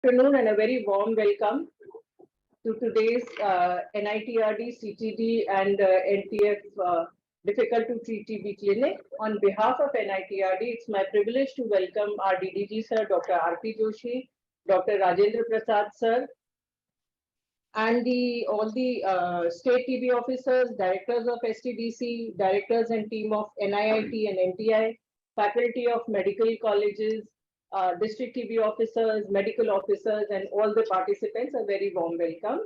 Afternoon and a very warm welcome to today's NITRD, CTD and NTF Difficult to Treat TB Clinic. On behalf of NITRD, it's my privilege to welcome our DDG sir, Dr. R.P. Joshi, Dr. Rajendra Prasad sir, and all the state TB officers, directors of STDC, directors and team of NIIT and NTI, faculty of medical colleges, district TB officers, medical officers, and all the participants, a very warm welcome.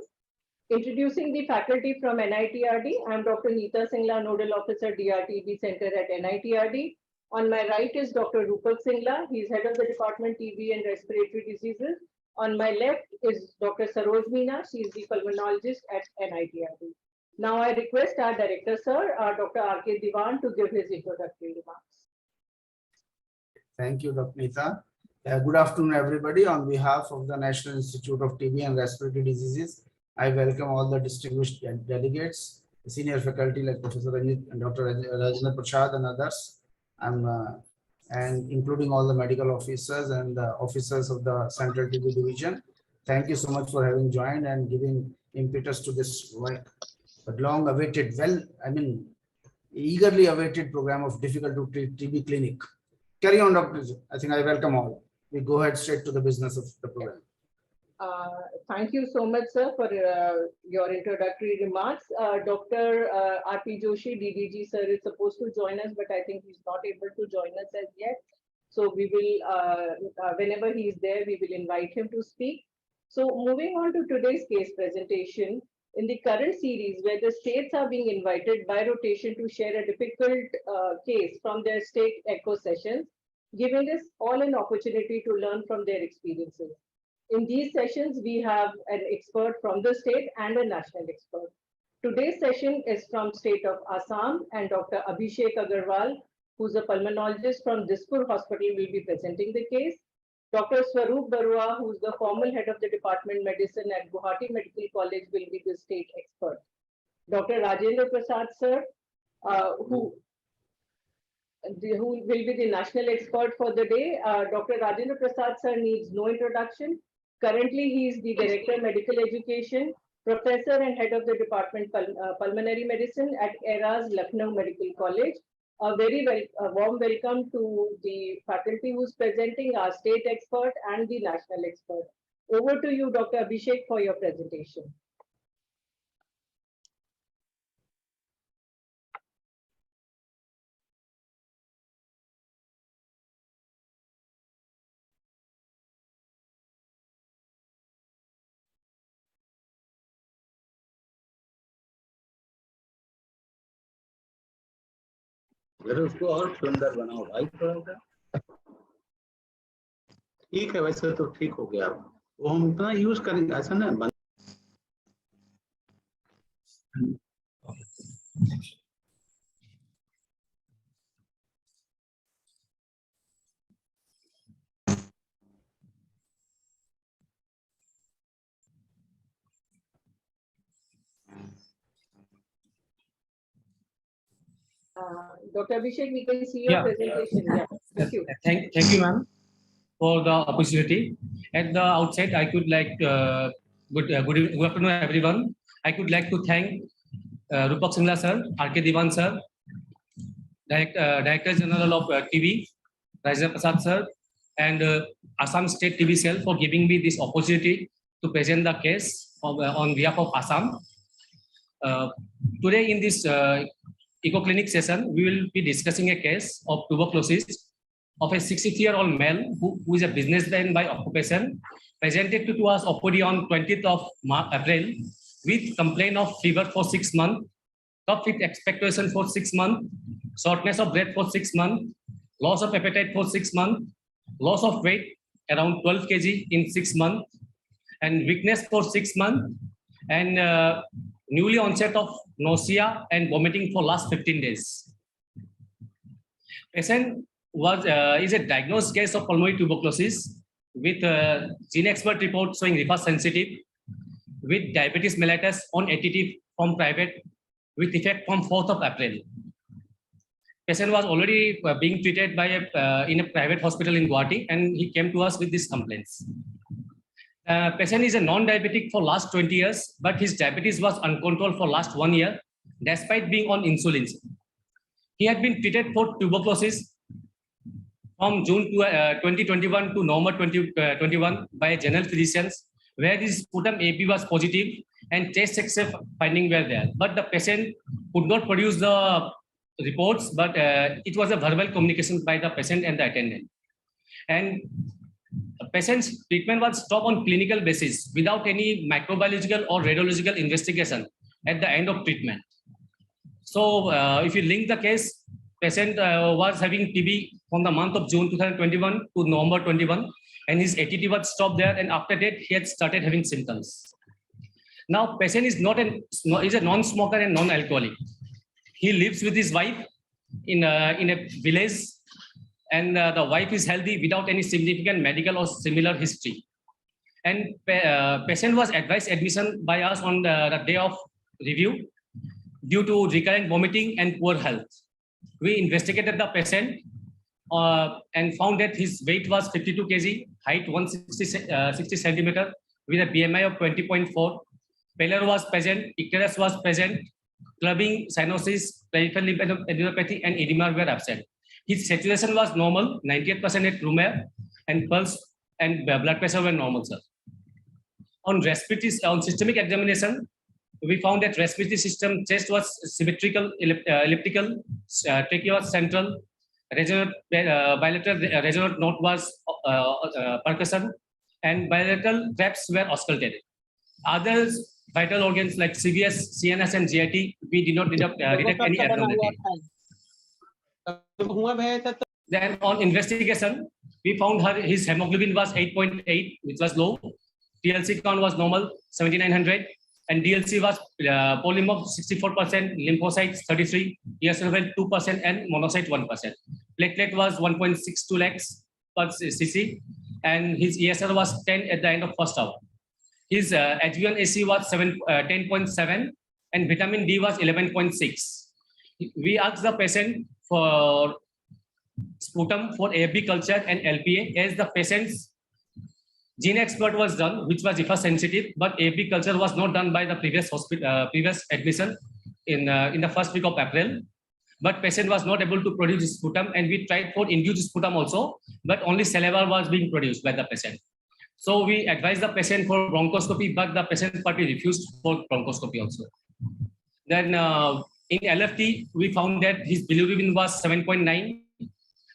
Introducing the faculty from NITRD, I am Dr. Neeta Singla, Nodal Officer, DRTB Center at NITRD. On my right is Dr. Rupak Singla, he is Head of the Department TB and Respiratory Diseases. On my left is Dr. Saroj Meena, she is the pulmonologist at NITRD. Now I request our Director Sir, Dr. R.K. Diwan, to give his introductory remarks. Thank you, Dr. Neeta. Good afternoon, everybody. On behalf of the National Institute of TB and Respiratory Diseases, I welcome all the distinguished delegates, the senior faculty like Professor Ranjit and Dr. Rajendra Prasad and others, and including all the medical officers and the officers of the Central TB Division. Thank you so much for having joined and giving impetus to this long-awaited, eagerly awaited program of difficult to treat TB clinic. Carry on, Dr. I think I welcome all. We go ahead straight to the business of the program. Thank you so much, sir, for your introductory remarks. Dr. R.P. Joshi, DDG, sir, is supposed to join us, but I think he's not able to join us as yet. So we will, whenever he is there, we will invite him to speak. So moving on to today's case presentation, in the current series where the states are being invited by rotation to share a difficult case from their state echo sessions, giving us all an opportunity to learn from their experiences. In these sessions, we have an expert from the state and a national expert. Today's session is from state of Assam, and Dr. Abhishek Agarwal, who's a pulmonologist from Dispur Hospital, will be presenting the case. Dr. Swaroop Barua, who's the former head of the Department Medicine at Guwahati Medical College, will be the state expert. Dr. Rajendra Prasad sir, who will be the national expert for the day. Dr. Rajendra Prasad sir needs no introduction. Currently, he is the Director Medical Education, Professor and Head of the Department Pulmonary Medicine at ERA's Lucknow Medical College. A very warm welcome to the faculty who's presenting, our state expert and the national expert. Over to you, Dr. Abhishek, for your presentation. उसको और सुंदर बनाओ भाई थोड़ा सा। ठीक है, वैसे तो ठीक हो गया। वो हम इतना यूज करेंगे ऐसा ना। Dr. Abhishek, we can see your presentation. Yeah. Thank you. Thank you, ma'am, for the opportunity. At the outset, I could like good afternoon, everyone. I could like to thank Rupak Singla sir, R.K. Diwan sir, Director General of TB, Rajendra Prasad sir, and Assam State TB Cell for giving me this opportunity to present the case on behalf of Assam. Today in this Eco Clinic session, we will be discussing a case of tuberculosis of a 63-year-old male who is a businessman by occupation, presented to us OPD on 20th of April with complaint of fever for 6 months, cough with expectoration for 6 months, shortness of breath for 6 months, loss of appetite for 6 months, loss of weight around 12 kg in 6 months, and weakness for 6 months, and newly onset of nausea and vomiting for last 15 days. Patient is a diagnosed case of pulmonary tuberculosis with gene expert report showing RIFA sensitive, with diabetes mellitus on ATT from private with effect from 4th of April. Patient was already being treated by in a private hospital in Guwahati, and he came to us with these complaints. Patient is a non-diabetic for last 20 years, but his diabetes was uncontrolled for last 1 year, despite being on insulin. He had been treated for tuberculosis from June 2021 to November 2021 by general physicians, where his sputum AB was positive and test except finding were there. But the patient could not produce the reports, but it was a verbal communication by the patient and the attendant. And the patient's treatment was stopped on clinical basis without any microbiological or radiological investigation at the end of treatment. So if you link the case, patient was having TB from the month of June 2021 to November 21, and his ATT was stopped there, and after that he had started having symptoms. Now patient is is a non-smoker and non-alcoholic. He lives with his wife in a village, and the wife is healthy without any significant medical or similar history. And patient was advised admission by us on the day of review due to recurrent vomiting and poor health. We investigated the patient and found that his weight was 52 kg, height 160 centimeter, with a BMI of 20.4. Pallor was present, icterus was present, clubbing, cyanosis, peripheral lymphadenopathy, and edema were absent. His saturation was normal, 98% at room air, and pulse and blood pressure were normal, sir. On systemic examination, we found that respiratory system chest was symmetrical, elliptical, trachea was central, bilateral resonant note was percussion, and bilateral traps were auscultated. Other vital organs like CVS, CNS, and GIT, we did not detect any abnormality. Then on investigation, we found his hemoglobin was 8.8, which was low. TLC count was normal, 7900, and DLC was polymorph 64%, lymphocytes 33, eosinophil 2%, and monocyte 1%. Platelet was 1.62 lakhs per cc, and his ESR was 10 at the end of first hour. His HbA1c was 10.7, and vitamin D was 11.6. We asked the patient for sputum for AFB culture and LPA, as the patient's gene expert was done, which was RIFA sensitive, but AFB culture was not done by the previous admission in the first week of April. But patient was not able to produce sputum, and we tried for induced sputum also, but only saliva was being produced by the patient. So we advised the patient for bronchoscopy, but the patient party refused for bronchoscopy also. Then in LFT, we found that his bilirubin was 7.9,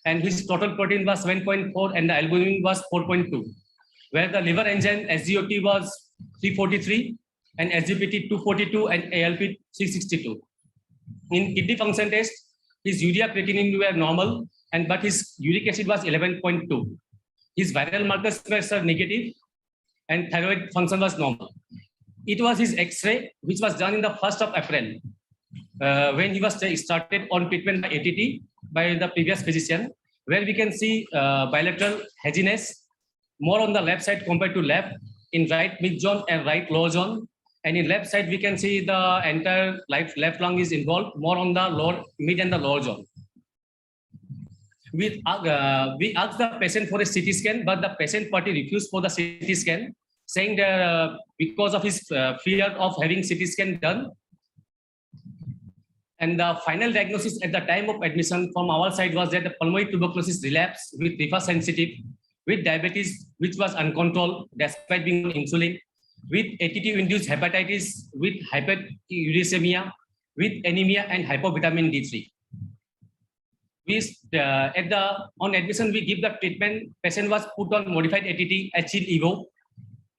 and his total protein was 7.4, and the albumin was 4.2. Where the liver enzyme SGOT was 343, and SGPT 242, and ALP 362. In kidney function test, his urea creatinine were normal, but his uric acid was 11.2. His viral markers were negative, and thyroid function was normal. It was his X-ray, which was done in the 1st of April, when he was started on treatment by ATT by the previous physician, where we can see bilateral haziness, more on the left side compared to left, in right mid zone and right lower zone. And in left side, we can see the entire left lung is involved, more on the lower mid and the lower zone. We asked the patient for a CT scan, but the patient party refused for the CT scan, saying that because of his fear of having CT scan done. And the final diagnosis at the time of admission from our side was that the pulmonary tuberculosis relapse with RIFA sensitive, with diabetes, which was uncontrolled despite being on insulin, with ATT-induced hepatitis, with hyperuricemia, with anemia, and hypovitamin D3. On admission, we give the treatment. Patient was put on modified ATT, Achil-Evo,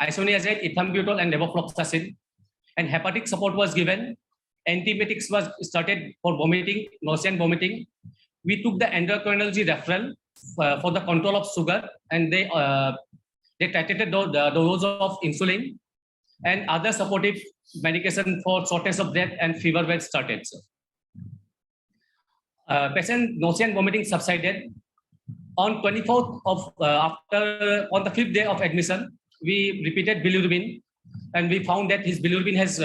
isoniazid, ethambutol, and levofloxacin, and hepatic support was given. Antiemetics was started for vomiting, nausea and vomiting. We took the endocrinology referral for the control of sugar, and they titrated the dose of insulin, and other supportive medication for shortness of breath and fever were started. Patient nausea and vomiting subsided. On 24th of on the 5th day of admission, we repeated bilirubin, and we found that his bilirubin has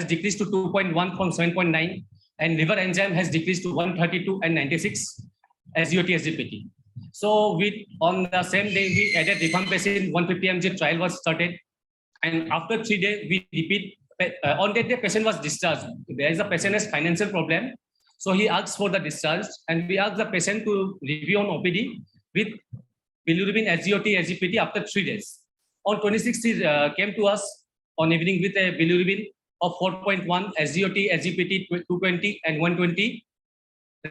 decreased to 2.1 from 7.9, and liver enzyme has decreased to 132 and 96 SGOT SGPT. So on the same day, we added rifampicin 150 mg trial was started. And after 3 days, we repeat. On that day, patient was discharged. There is a patient has financial problem. So he asked for the discharge, and we asked the patient to review on OPD with bilirubin, SGOT, SGPT after 3 days. On 26th, he came to us on evening with a bilirubin of 4.1, SGOT, SGPT 220 and 120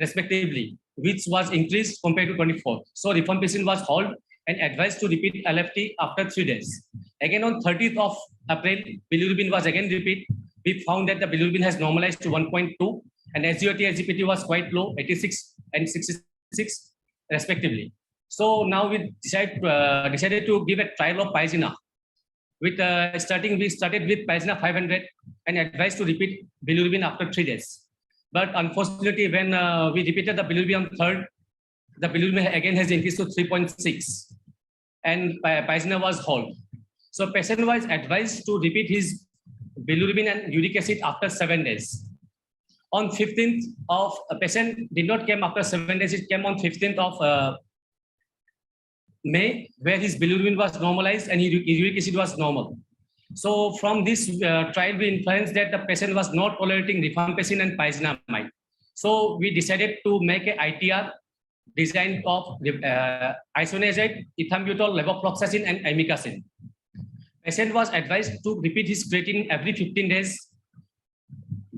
respectively, which was increased compared to 24. So rifampicin was halted and advised to repeat LFT after 3 days. Again, on 30th of April, bilirubin was again repeated. We found that the bilirubin has normalized to 1.2 and SGOT, SGPT was quite low, 86 and 66 respectively. So now we decided to give a trial of Pyzina. We started with Pyzina 500 and advised to repeat bilirubin after 3 days. But unfortunately, when we repeated the bilirubin on 3rd, the bilirubin again has increased to 3.6 and Pyzina was halted. So patient was advised to repeat his bilirubin and uric acid after 7 days. On 15th of a patient did not come after 7 days, it came on 15th of May, where his bilirubin was normalized and his uric acid was normal. So from this trial, we inferred that the patient was not tolerating rifampicin and pyrazinamide. So we decided to make a ITR design of isoniazid, ethambutol, levofloxacin, and amikacin. Patient was advised to repeat his creatinine every 15 days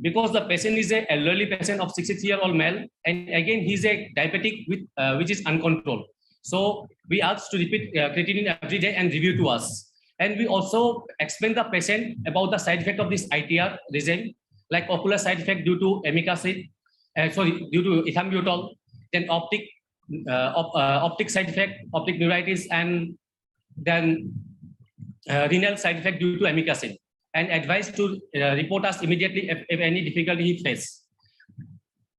because the patient is an elderly patient of 63-year-old male, and again he's a diabetic with which is uncontrolled. So we asked to repeat creatinine every day and review to us. And we also explained the patient about the side effect of this ITR regime, like ocular side effect due to amikacin, due to ethambutol, then optic side effect, optic neuritis, and then renal side effect due to amikacin, and advised to report us immediately if any difficulty he faced.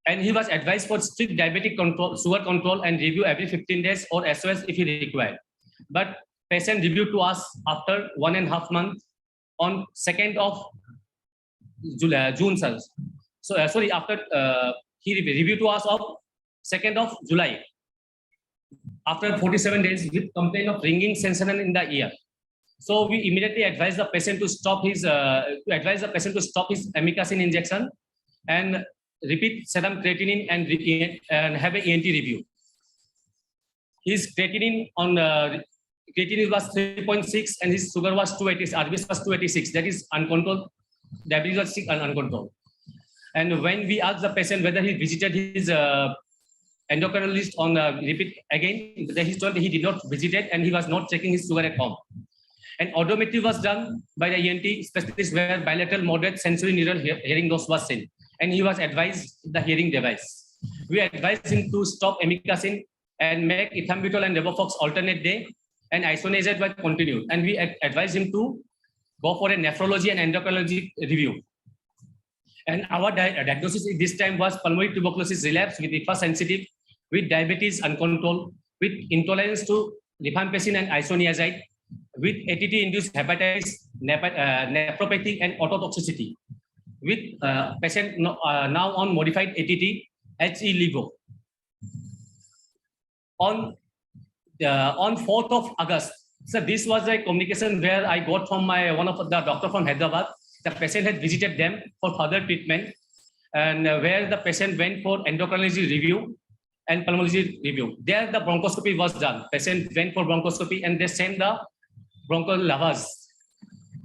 And he was advised for strict diabetic control, sugar control, and review every 15 days or SOS if he required. But patient reviewed to us after 1.5 months on 2nd of June. So after he reviewed to us of 2nd of July. After 47 days with complaint of ringing sensation in the ear. So we immediately advised the patient to stop his amikacin injection and repeat serum creatinine and have an ENT review. His creatinine creatinine was 3.6 and his sugar was 280, RBS was 286. That is uncontrolled. Diabetes was sick and uncontrolled. And when we asked the patient whether he visited his endocrinologist on repeat again, he told he did not visit it and he was not checking his sugar at home. And odometry was done by the ENT specialist where bilateral moderate sensory neural hearing loss was seen. And he was advised the hearing device. We advised him to stop amikacin and make ethambutol and levofox alternate day, and isoniazid was continued. And we advised him to go for a nephrology and endocrinology review. And our diagnosis at this time was pulmonary tuberculosis relapse with RIFA sensitive, with diabetes uncontrolled, with intolerance to rifampicin and isoniazid, with ATT-induced hepatitis, nephropathy, and ototoxicity, with patient now on modified ATT, HE-LEVO. On 4th of August, so this was a communication where I got from one of the doctor from Hyderabad. The patient had visited them for further treatment, and where the patient went for endocrinology review and pulmonology review. There the bronchoscopy was done. Patient went for bronchoscopy and they sent the bronchial lavage.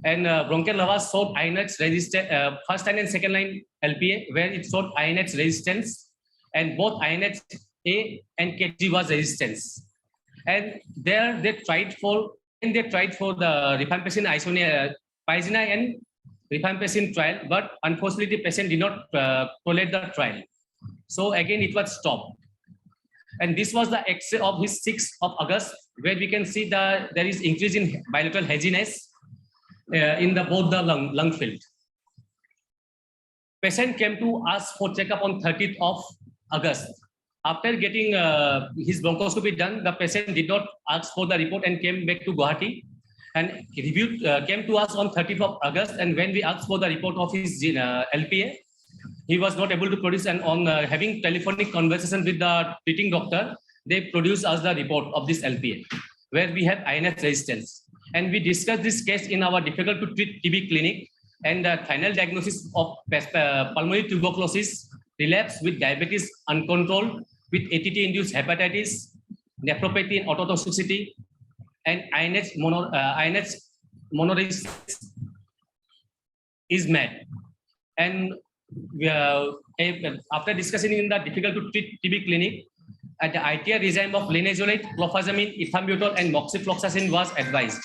And bronchial lavage showed INH resistance, first line and second line LPA, where it showed INH resistance, and both INH A and KG was resistance. And there they tried for the rifampicin, pyrazina and rifampicin trial, but unfortunately the patient did not tolerate the trial. So again it was stopped. And this was the X-ray of his 6th of August, where we can see that there is increase in bilateral haziness in both the lung field. Patient came to us for checkup on 30th of August. After getting his bronchoscopy done, the patient did not ask for the report and came back to Guwahati. And he came to us on 30th of August. And when we asked for the report of his LPA, he was not able to produce. And on having telephonic conversation with the treating doctor, they produced us the report of this LPA, where we have INS resistance. And we discussed this case in our difficult to treat TB clinic, and the final diagnosis of pulmonary tuberculosis, relapse with diabetes uncontrolled, with ATT-induced hepatitis, nephropathy and ototoxicity, and INS monoresistance is met. And after discussing in the difficult to treat TB clinic, at the ITR regime of linezolid, clofazimine, ethambutol, and moxifloxacin was advised.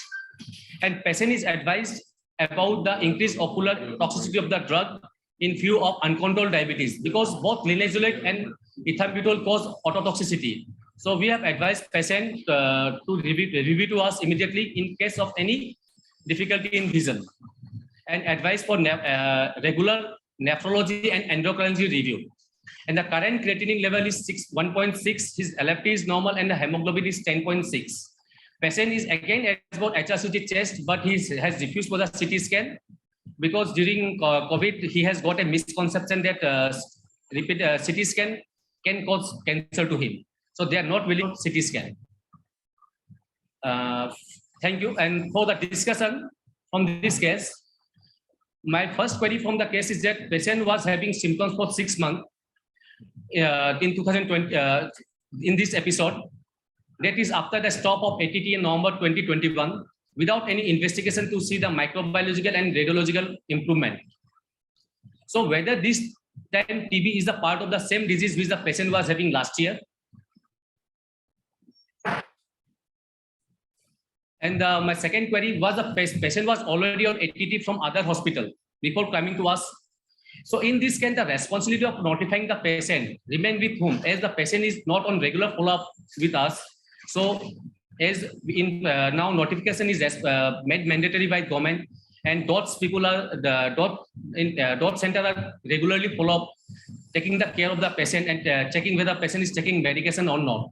And patient is advised about the increased ocular toxicity of the drug in view of uncontrolled diabetes, because both linezolid and ethambutol cause ototoxicity. So we have advised patient to review to us immediately in case of any difficulty in vision, and advice for regular nephrology and endocrinology review. And the current creatinine level is 1.6, his LFT is normal, and the hemoglobin is 10.6. Patient is again asked about HRCT test, but he has refused for the CT scan, because during COVID, he has got a misconception that repeat CT scan can cause cancer to him. So they are not willing to CT scan. Thank you. And for the discussion from this case, my first query from the case is that patient was having symptoms for 6 months in 2020, in this episode, that is after the stop of ATT in November 2021, without any investigation to see the microbiological and radiological improvement. So whether this time TB is a part of the same disease which the patient was having last year. And my second query was the patient was already on ATT from other hospital before coming to us. So in this case, the responsibility of notifying the patient remain with whom, as the patient is not on regular follow-up with us. So as in now notification is made mandatory by government, and DOTS people are the DOT center are regularly follow up, taking the care of the patient and checking whether the patient is taking medication or not.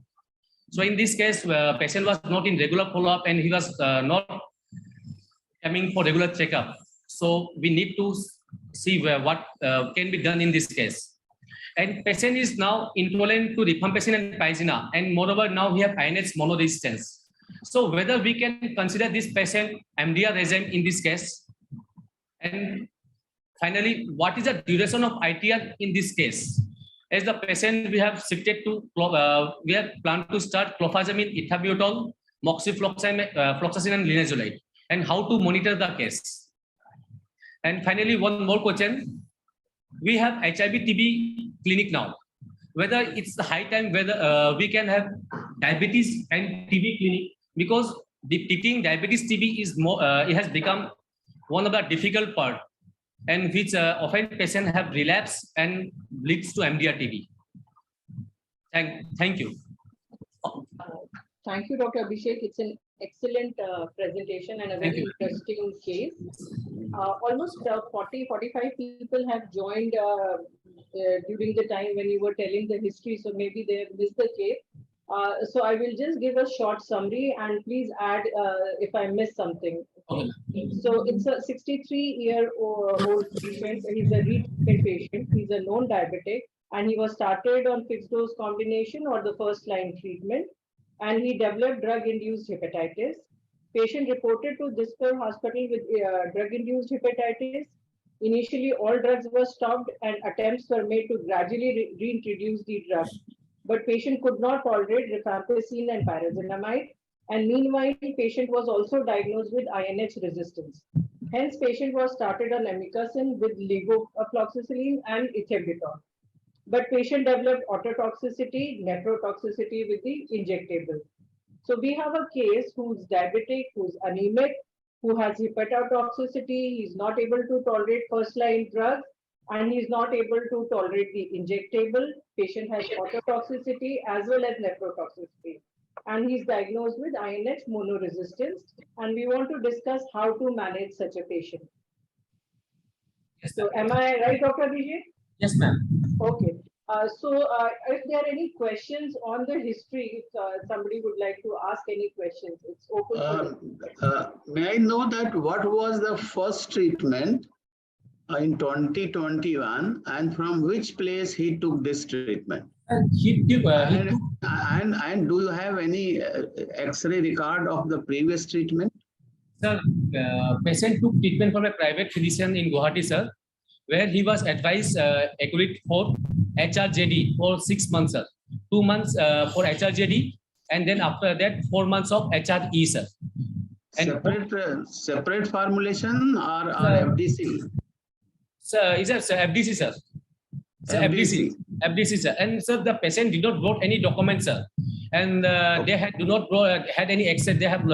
So in this case, patient was not in regular follow-up, and he was not coming for regular checkup. So we need to see what can be done in this case. And patient is now intolerant to rifampicin and pyzina, and moreover now we have INS monoresistance. So whether we can consider this patient MDR regime in this case. And finally, what is the duration of ITR in this case? As the patient we have shifted to, we have planned to start clofazimine, ethambutol, moxifloxacin and linezolid, and how to monitor the case. And finally, one more question. We have HIV TB clinic now. Whether it's the high time whether we can have diabetes and TB clinic, because the treating diabetes TB is more, it has become one of the difficult part, and which often patients have relapse and leads to MDR TB. Thank you. Thank you, Dr. Abhishek. It's an excellent presentation and a very interesting case. Almost 40-45 people have joined during the time when you were telling the history, so maybe they have missed the case. So I will just give a short summary, and please add if I miss something. Okay. So it's a 63-year-old patient. He's a retreated patient. He's a known diabetic, and he was started on fixed dose combination or the first line treatment, and he developed drug-induced hepatitis. Patient reported to Dispur Hospital with drug-induced hepatitis. Initially, all drugs were stopped and attempts were made to gradually reintroduce the drug. But patient could not tolerate rifampicin and pyrazinamide. And meanwhile, patient was also diagnosed with INH resistance. Hence, patient was started on amikacin with levofloxacin and ethambutol. But patient developed ototoxicity, nephrotoxicity with the injectable. So we have a case who's diabetic, who's anemic, who has hepatotoxicity, he's not able to tolerate first-line drugs, and he's not able to tolerate the injectable. Patient has ototoxicity as well as nephrotoxicity. And he's diagnosed with INH monoresistance. And we want to discuss how to manage such a patient. Yes, so am I right, Dr. Abhishek? Yes, ma'am. Okay. If there are any questions on the history, if somebody would like to ask any questions, it's open. May I know that what was the first treatment in 2021 and from which place he took this treatment? He took, And do you have any X-ray record of the previous treatment? sir, patient took treatment from a private physician in Guwahati, sir, where he was advised accurate for HRJD for 6 months, sir. 2 months for HRJD, and then after that 4 months of HRE, sir. And Separate formulation or FDC? Sir, is that FDC, sir? Sir, FDC, sir. And sir, the patient did not brought any documents, sir, and they do not had any access. They have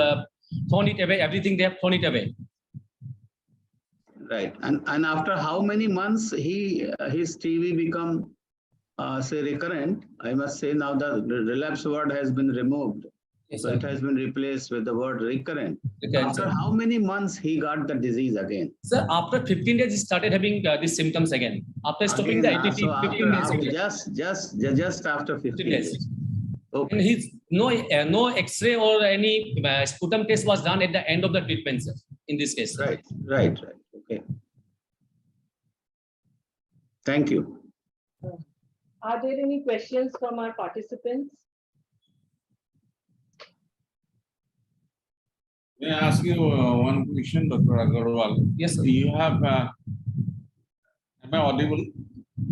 thrown it away. Everything they have thrown it away. Right. And after how many months his TB become say recurrent? I must say now the relapse word has been removed. Yes, So sir. it has been replaced with the word recurrent. After Sir. how many months he got the disease again? Sir, after 15 days, he started having these symptoms again. After stopping the ITT, So 15 days after, again. just after 15 days. Okay. And his no X-ray or any sputum test was done at the end of the treatment, sir. In this case. Right. Okay. Thank you. Are there any questions from our participants? May I ask you one question, Dr. Agarwal? Yes, sir. Do you have, am I audible?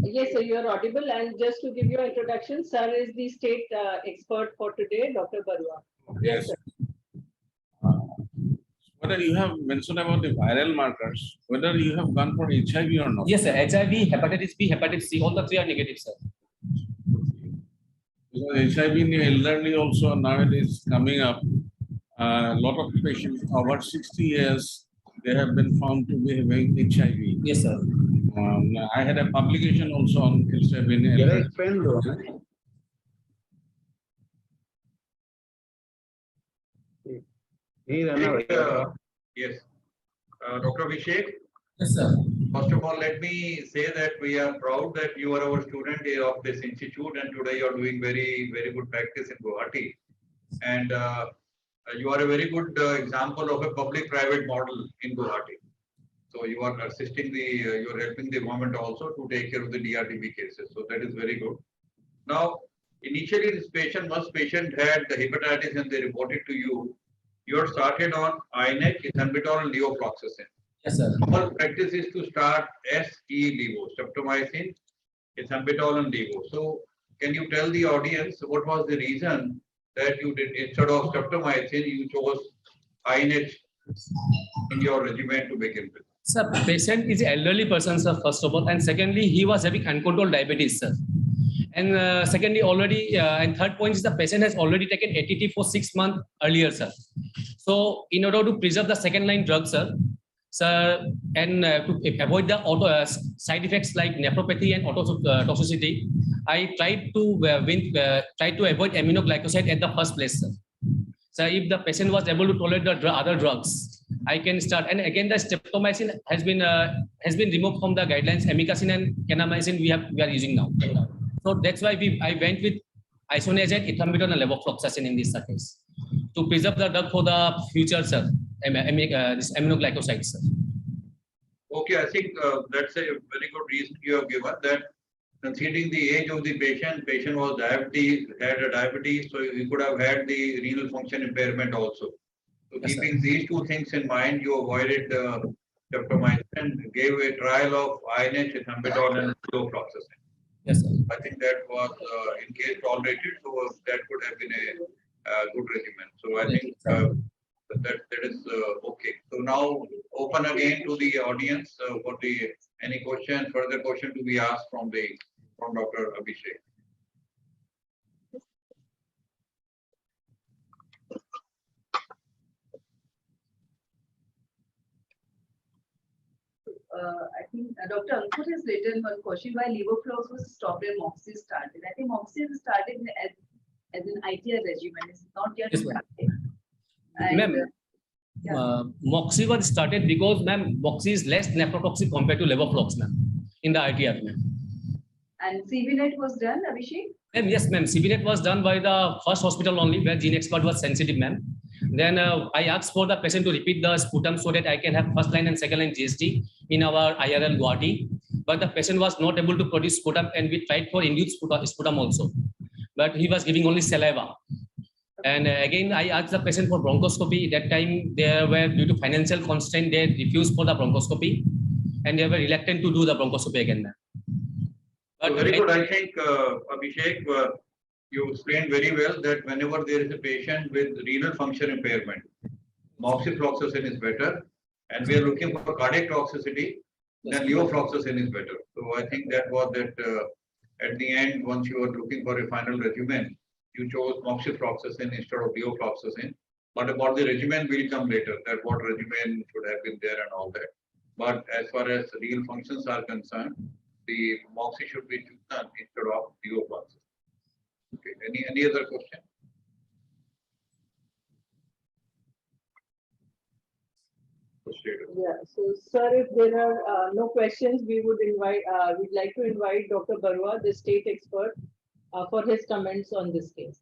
Yes, sir, you are audible. And just to give you an introduction, sir is the state expert for today, Dr. Barua. Yes. sir. Whether you have mentioned about the viral markers, whether you have gone for HIV or not? Yes, sir. HIV, hepatitis B, hepatitis C, all the three are negative, sir. Because HIV in the elderly also nowadays coming up. A lot of patients over 60 years, they have been found to be having HIV. Yes, sir. I had a publication also on HIV in elderly. Yes. Dr. Abhishek, Yes, sir. first of all, let me say that we are proud that you are our student of this institute, and today you are doing very, very good practice in Guwahati. And you are a very good example of a public-private model in Guwahati. So you are assisting you are helping the government also to take care of the DRTB cases. So that is very good. Now, initially this patient, once patient had the hepatitis and they reported to you, you are started on INH, ethambutol and levofloxacin. Yes, sir. Our practice is to start SE-levo, streptomycin, ethambutol and levo. So can you tell the audience what was the reason that you did, instead of streptomycin, you chose INH in your regimen to begin with? Sir, patient is an elderly person, sir, first of all. And secondly, he was having uncontrolled diabetes, sir. And secondly, already, and third point is the patient has already taken ATT for 6 months earlier, sir. So in order to preserve the second line drug, sir, and to avoid the side effects like nephropathy and ototoxicity, I tried to avoid aminoglycoside at the first place, sir. So if the patient was able to tolerate the other drugs, I can start. And again, the streptomycin has been removed from the guidelines. Amikacin and kanamycin we are using now. So that's why I went with isoniazid, ethambutol, and levofloxacin in this case to preserve the drug for the future, sir. This aminoglycoside, sir. Okay, I think that's a very good reason you have given, that considering the age of the patient was had a diabetes, so he could have had the renal function impairment also. So Yes, keeping these two things in mind, you avoided streptomycin and gave a trial of INH, ethambutol, and levofloxacin. Yes, sir. I think that was in case tolerated, so that could have been a good regimen. So I think that is okay. So now open again to the audience for any further question to be asked from Dr. Abhishek. I think Dr. Ankur has written one question why levoflox was stopped and Moxie started. I think Moxie started as an ITR regimen. It's not yet Yes, ma'am. started. Ma'am, Moxie was started because, ma'am, Moxie is less nephrotoxic compared to levoflox, ma'am, in the ITR, ma'am. And CVNet was done, Abhishek? Ma'am, yes, ma'am. CVNet was done by the first hospital only where gene expert was sensitive, ma'am. Then I asked for the patient to repeat the sputum so that I can have first line and second line GST in our IRL Guwahati. but the patient was not able to produce sputum, and we tried for induced sputum also, but he was giving only saliva. And again, I asked the patient for bronchoscopy. That time, they were, due to financial constraint, they refused for the bronchoscopy, and they were reluctant to do the bronchoscopy again. But very good. I think, Abhishek, you explained very well that whenever there is a patient with renal function impairment, moxifloxacin is better, and we are looking for cardiac toxicity, then levofloxacin is better. So I think that was that at the end, once you are looking for a final regimen, you chose moxifloxacin instead of levofloxacin. But about the regimen will come later, that what regimen should have been there and all that. But as far as renal functions are concerned, the moxi should be chosen instead of levofloxacin. Okay. Any other question? Yeah, so sir, if there are no questions, we would invite, we'd like to invite Dr. Barua, the state expert, for his comments on this case.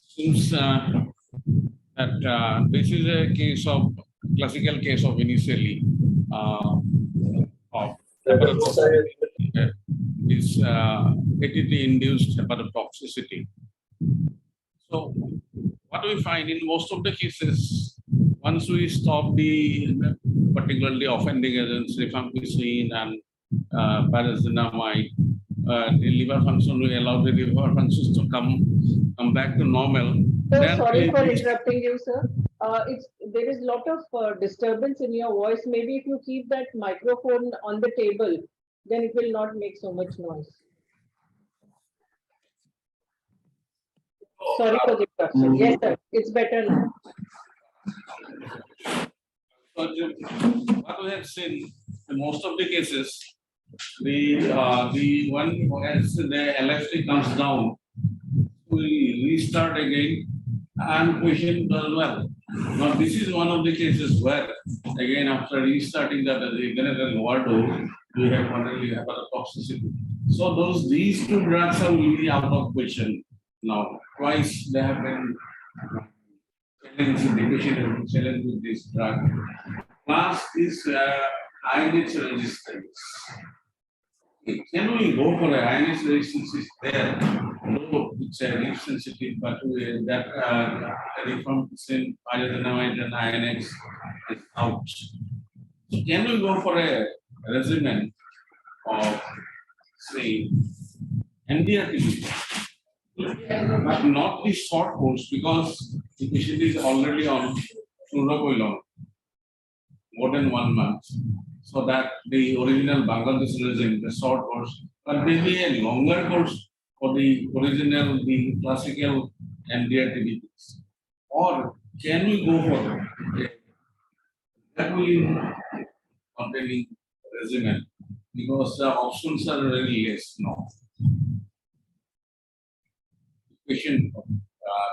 Since that this is a case of classical case of initially of is ATT-induced hepatotoxicity. So what we find in most of the cases, once we stop the particularly offending agents, rifampicin and parazinamide, the liver function will allow the liver functions to come back to normal. So Then sorry for interrupting you, sir. There is a lot of disturbance in your voice. Maybe if you keep that microphone on the table, then it will not make so much noise. Sorry for the interruption. Yes, sir. It's better now. So what we have seen in most of the cases, the one as the LFT comes down, we restart again and patient does well. Now this is one of the cases where again after restarting the genital ward, we have already hepatotoxicity. So these two drugs are really out of question now. Twice they have been challenged, the patient has been challenged with this drug. Plus this INH resistance. Can we go for a INH resistance is there? No, it's a leaf sensitive, but that rifampicin, parazinamide and INH is out. So can we go for a regimen of say MDR-TB, but not the short course because the patient is already on fluoroquinolone more than 1 month. So that the original Bangladesh regime, the short course, but maybe a longer course for the original, the classical MDR-TB. Or can we go for that will containing regimen because the options are very less now. Patient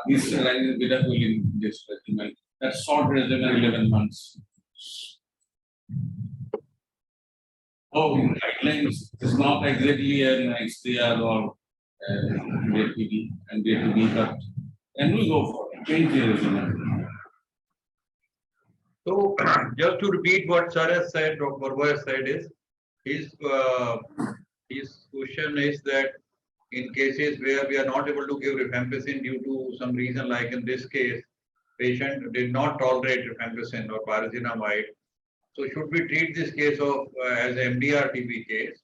this line with a in this regimen, that short regimen 11 months. Oh, guidelines is not exactly an XDR or MDR-TB, but can we go for change the regimen? So just to repeat what sir has said, Dr. Barua has said is, his question is that in cases where we are not able to give rifampicin due to some reason, like in this case, patient did not tolerate rifampicin or parazinamide. So should we treat this case of as MDR-TB case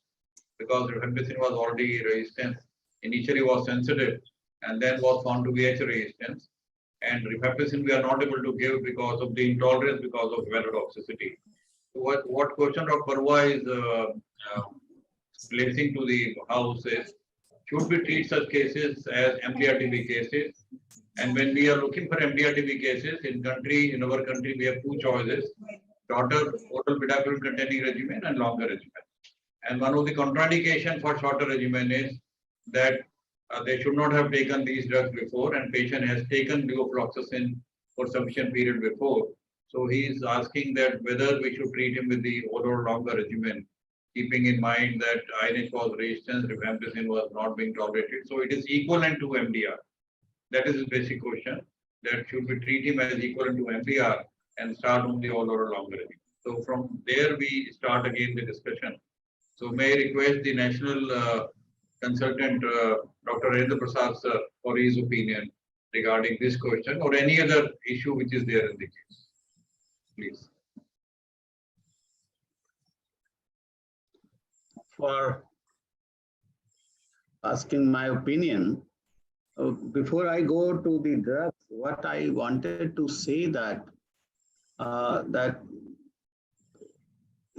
because rifampicin was already resistant, initially was sensitive and then was found to be H resistance, and rifampicin we are not able to give because of the intolerance because of hepatotoxicity. So what question Dr. Barua is placing to the house is, should we treat such cases as MDR-TB cases? And when we are looking for MDR-TB cases in our country, we have two choices: shorter oral bedaquiline containing regimen and longer regimen. And one of the contraindication for shorter regimen is that they should not have taken these drugs before, and patient has taken levofloxacin for sufficient period before. So he is asking that whether we should treat him with the oral longer regimen, keeping in mind that INH was resistant, rifampicin was not being tolerated. So it is equivalent to MDR. That is his basic question, that should we treat him as equivalent to MDR and start on the oral longer regimen. So from there we start again the discussion. So may I request the national consultant, Dr. Rendra Prasad sir, for his opinion regarding this question or any other issue which is there in the case. Please. For asking my opinion, before I go to the drugs, what I wanted to say that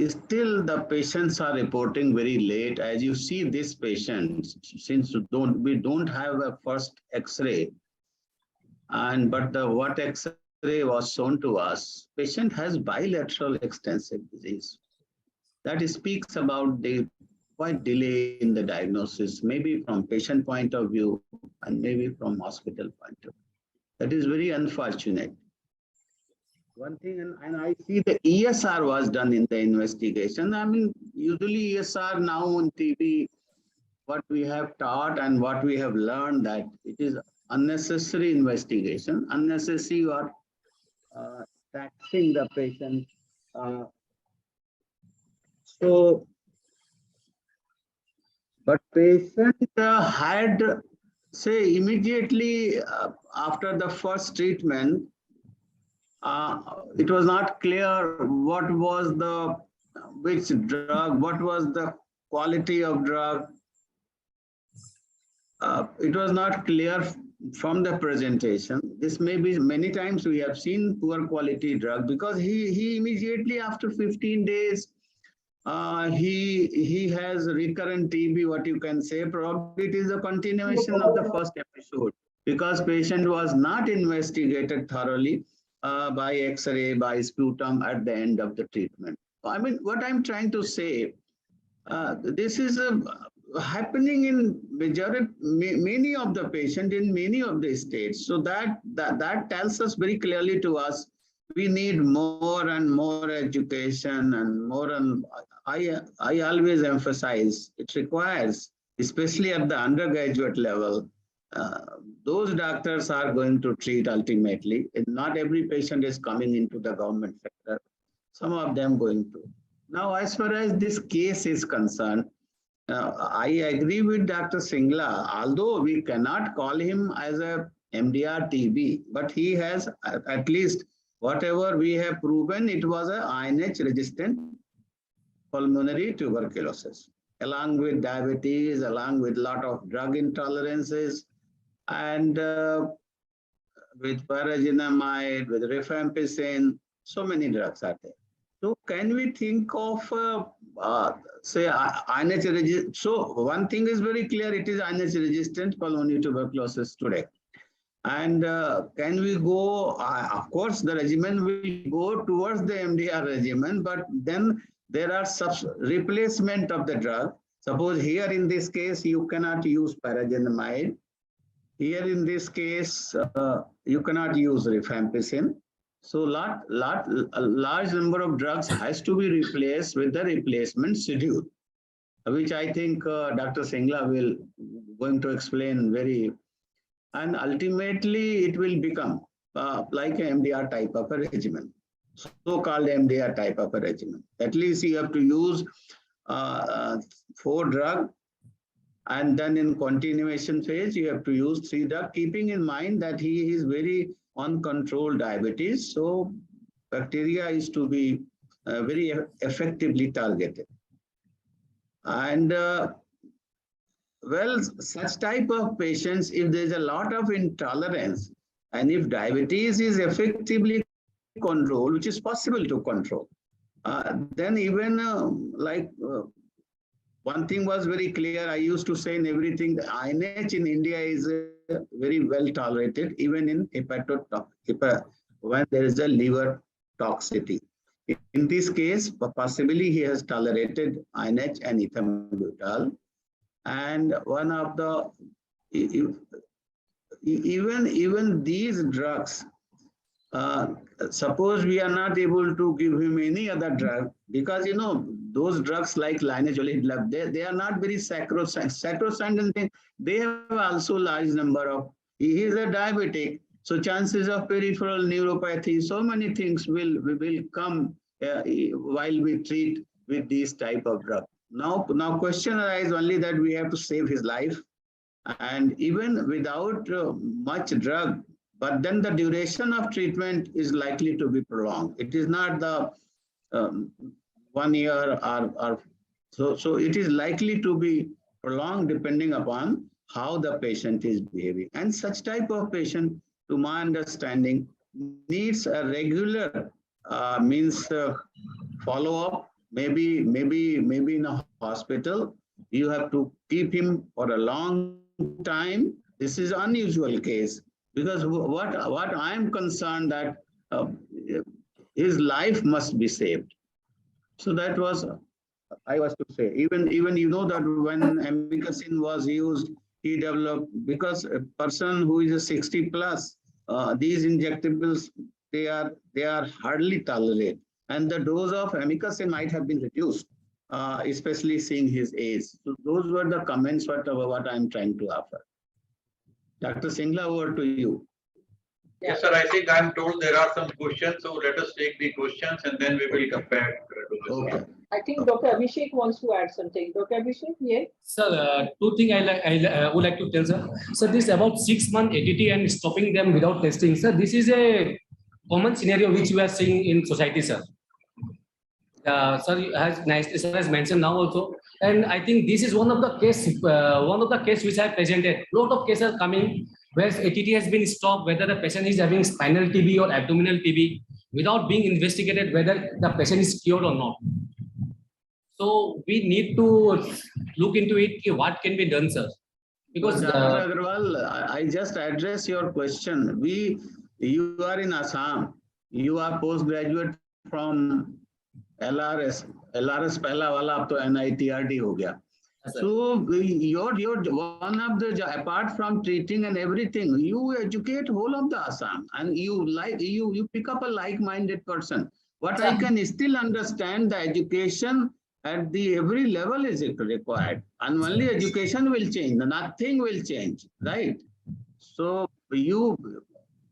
still the patients are reporting very late. As you see, this patient, since we don't have a first X-ray, but what X-ray was shown to us, patient has bilateral extensive disease. That speaks about the quite delay in the diagnosis, maybe from patient point of view and maybe from hospital point of view. That is very unfortunate. One thing, and I see the ESR was done in the investigation. I mean, usually ESR now on TB, what we have taught and what we have learned that it is unnecessary investigation, unnecessary you are taxing the patient. But patient had, say, immediately after the first treatment, it was not clear what was which drug, what was the quality of drug. It was not clear from the presentation. This may be many times we have seen poor quality drug because he immediately after 15 days, he has recurrent TB, what you can say, probably it is a continuation of the first episode because patient was not investigated thoroughly by X-ray, by sputum at the end of the treatment. I mean, what I'm trying to say, this is happening in majority, many of the patients in many of the states. So that tells us very clearly to us, we need more and more education and more. And I always emphasize it requires, especially at the undergraduate level, those doctors are going to treat ultimately. Not every patient is coming into the government sector. Some of them going to. Now, as far as this case is concerned, I agree with Dr. Singla, although we cannot call him as a MDR TB, but he has at least whatever we have proven, it was a INH resistant pulmonary tuberculosis, along with diabetes, along with a lot of drug intolerances, and with pyrazinamide, with rifampicin, so many drugs are there. So can we think of, say, INH resistant? So one thing is very clear, it is INH resistant pulmonary tuberculosis today. And can we go, of course, the regimen will go towards the MDR regimen, but then there are replacement of the drug. Suppose here in this case, you cannot use pyrazinamide. Here in this case, you cannot use rifampicin. So a large number of drugs has to be replaced with the replacement schedule, which I think Dr. Singla will going to explain very, and ultimately it will become like an MDR type of a regimen, so-called MDR type of a regimen. At least you have to use 4 drugs, and then in continuation phase, you have to use 3 drugs, keeping in mind that he is very uncontrolled diabetes. So bacteria is to be very effectively targeted. And well, such type of patients, if there's a lot of intolerance, and if diabetes is effectively controlled, which is possible to control, then even one thing was very clear. I used to say in everything, the INH in India is very well tolerated, even in when there is a liver toxicity. In this case, possibly he has tolerated INH and ethambutol. And one of the, even these drugs, suppose we are not able to give him any other drug, because those drugs like linezolid, they are not very sacrosanct and thing. They have also large number of, he is a diabetic, so chances of peripheral neuropathy, so many things will come while we treat with these type of drug. Now question arises only that we have to save his life, and even without much drug, but then the duration of treatment is likely to be prolonged. It is not the 1 year or so it is likely to be prolonged depending upon how the patient is behaving. And such type of patient, to my understanding, needs a regular follow-up, maybe in a hospital. You have to keep him for a long time. This is unusual case, because what I am concerned that his life must be saved. So that was, I was to say, even you know that when amikacin was used, he developed, because a person who is a 60 plus, these injectables, they are hardly tolerated, and the dose of amikacin might have been reduced, especially seeing his age. So those were the comments what I'm trying to offer. Dr. Singla, over to you. Yes, sir. I think I'm told there are some questions, so let us take the questions and then we will come back to this. Okay. I think Dr. Abhishek wants to add something. Dr. Abhishek, yeah. Sir, two things I would like to tell, sir. So this about 6-month ATT and stopping them without testing, sir. This is a common scenario which we are seeing in society, sir. Sir has mentioned now also, and I think this is one of the case which I presented. Lot of cases are coming where ATT has been stopped, whether the patient is having spinal TB or abdominal TB, without being investigated whether the patient is cured or not. So we need to look into it, what can be done, sir. Because Dr. Agarwal, I just address your question. You are in Assam. You are postgraduate from LRS पहला वाला अब तो NITRD हो गया. So you're one of the, apart from treating and everything, you educate whole of the Assam, and you pick up a like-minded person. What I can still understand, the education at the every level is required, and only education will change, nothing will change, right? So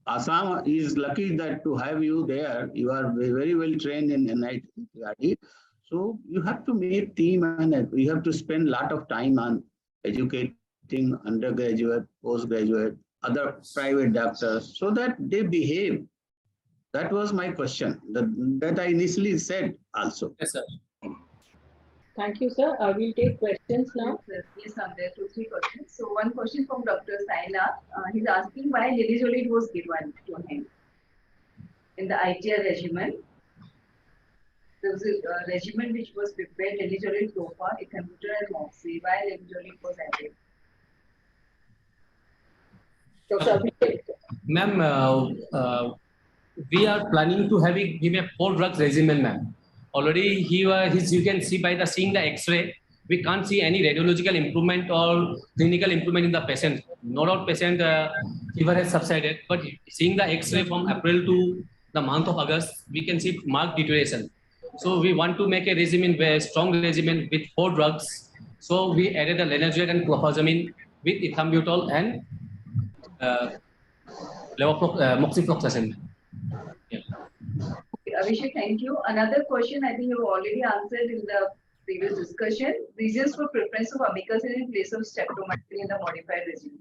Assam is lucky that to have you there. You are very well trained in NITRD. So you have to make team, and you have to spend a lot of time on educating undergraduate, postgraduate, other private doctors, so that they behave. That was my question that I initially said also. Yes, sir. Thank you, sir. We'll take questions now. Yes, sir. There are 2-3 questions. So one question from Dr. Saila. He's asking why Lilisolid was given to him in the ITR regimen. There was a regimen which was prepared, Lilisolid so far, Ethambutol and Moxie, while Lilisolid was added. Dr. Abhishek. Ma'am, we are planning to give a 4 drugs regimen, ma'am. Already you can see by seeing the X-ray, we can't see any radiological improvement or clinical improvement in the patient. No doubt patient fever has subsided, but seeing the X-ray from April to the month of August, we can see marked deterioration. So we want to make a regimen, a strong regimen with 4 drugs. So we added the lenalidomide and clofazimine with ethambutol and moxifloxacin. Yeah. Abhishek, thank you. Another question I think you already answered in the previous discussion. Reasons for preference of amikacin in place of streptomycin in the modified regimen.